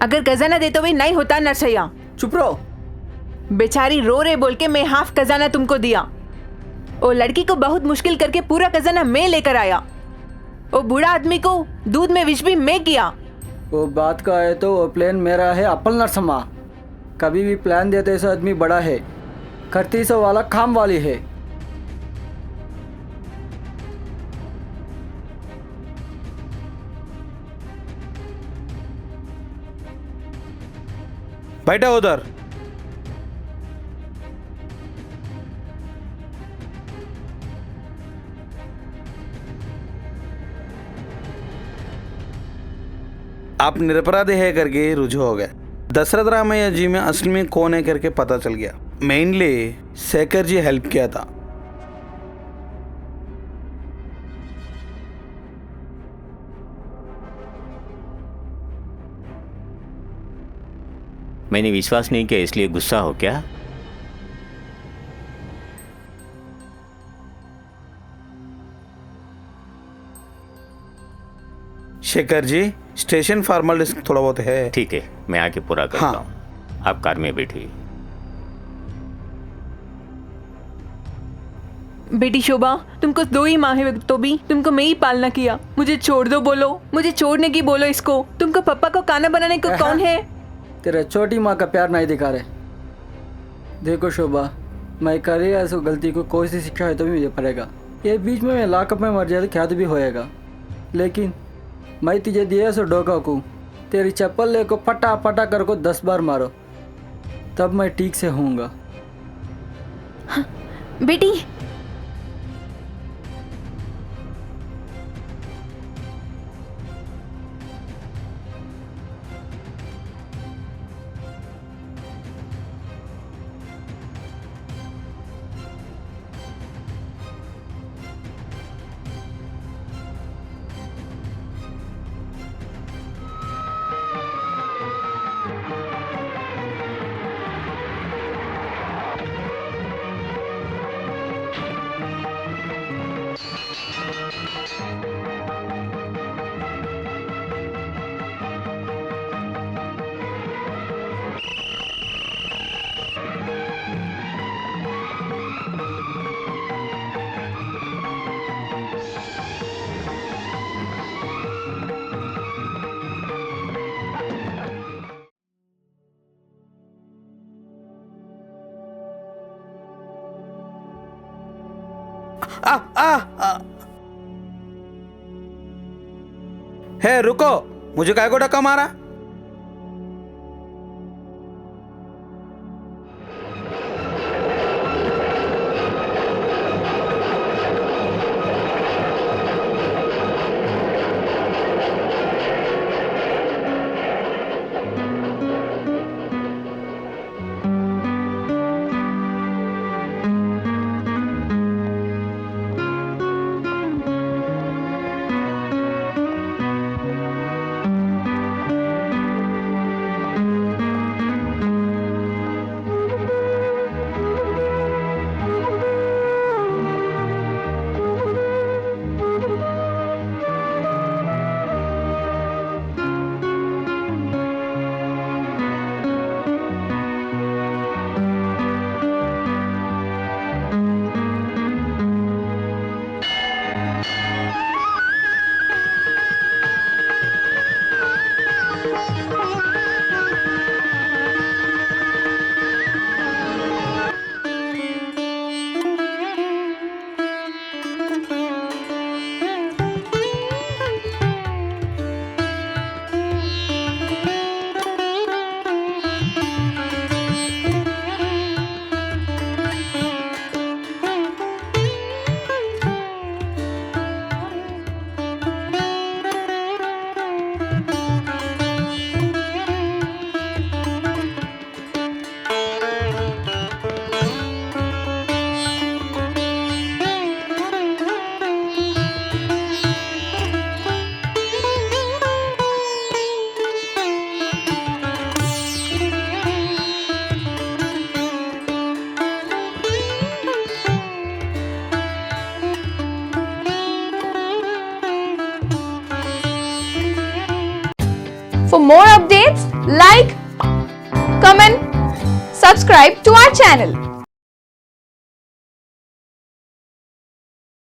अगर खजाना दे तो भी नहीं होता नरसैया। चुप रहो। बेचारी रो रहे बोल के मैं हाफ खजाना तुमको दिया। वो लड़की को बहुत मुश्किल करके पूरा खजाना मैं लेकर आया। वो बूढ़ा आदमी को दूध में विष भी मैं किया। वो बात का है तो वो प्लान मेरा है, अपल नरसमा। कभी भी प्लान देते ऐसा आदमी बड़ा है, करती सो वाला काम वाली है। बैठा उधर। आप निरपराधी है करके रुझु हो गए। दशरथ रामैया जी में असली में कौन है करके पता चल गया। मेनली शेखर जी हेल्प किया था। मैंने विश्वास नहीं किया इसलिए गुस्सा हो क्या? शेखर जी, स्टेशन फॉर्मेलिटीज थोड़ा बहुत है। ठीक है, मैं आके पूरा करता हाँ। हूँ। आप कार में बैठिए। बेटी शोभा, तुमको 2 ही माँ है तो भी तुमको मैं ही पालना किया। मुझे छोड़ दो बोलो, मुझे छोड़ने की बोलो इसको। तुमको पापा को खाना बनाने को कौन है? तेरे छोटी माँ का प्यार नहीं दिखा रहे। देखो शोभा, मैं करे ऐसा गलती को कोई सी शिक्षा है तो भी मुझे पड़ेगा। ये बीच में मैं लॉकअप में मर जाए तो क्या तो भी होएगा, लेकिन मैं तुझे दिया सो डोका को, तेरी चप्पल ले को फटा फटा कर को 10 बार मारो, तब मैं ठीक से होऊंगा। बेटी, आ, आ, आ। हे रुको, मुझे काय को धक्का मारा? more updates, like, comment, subscribe to our channel.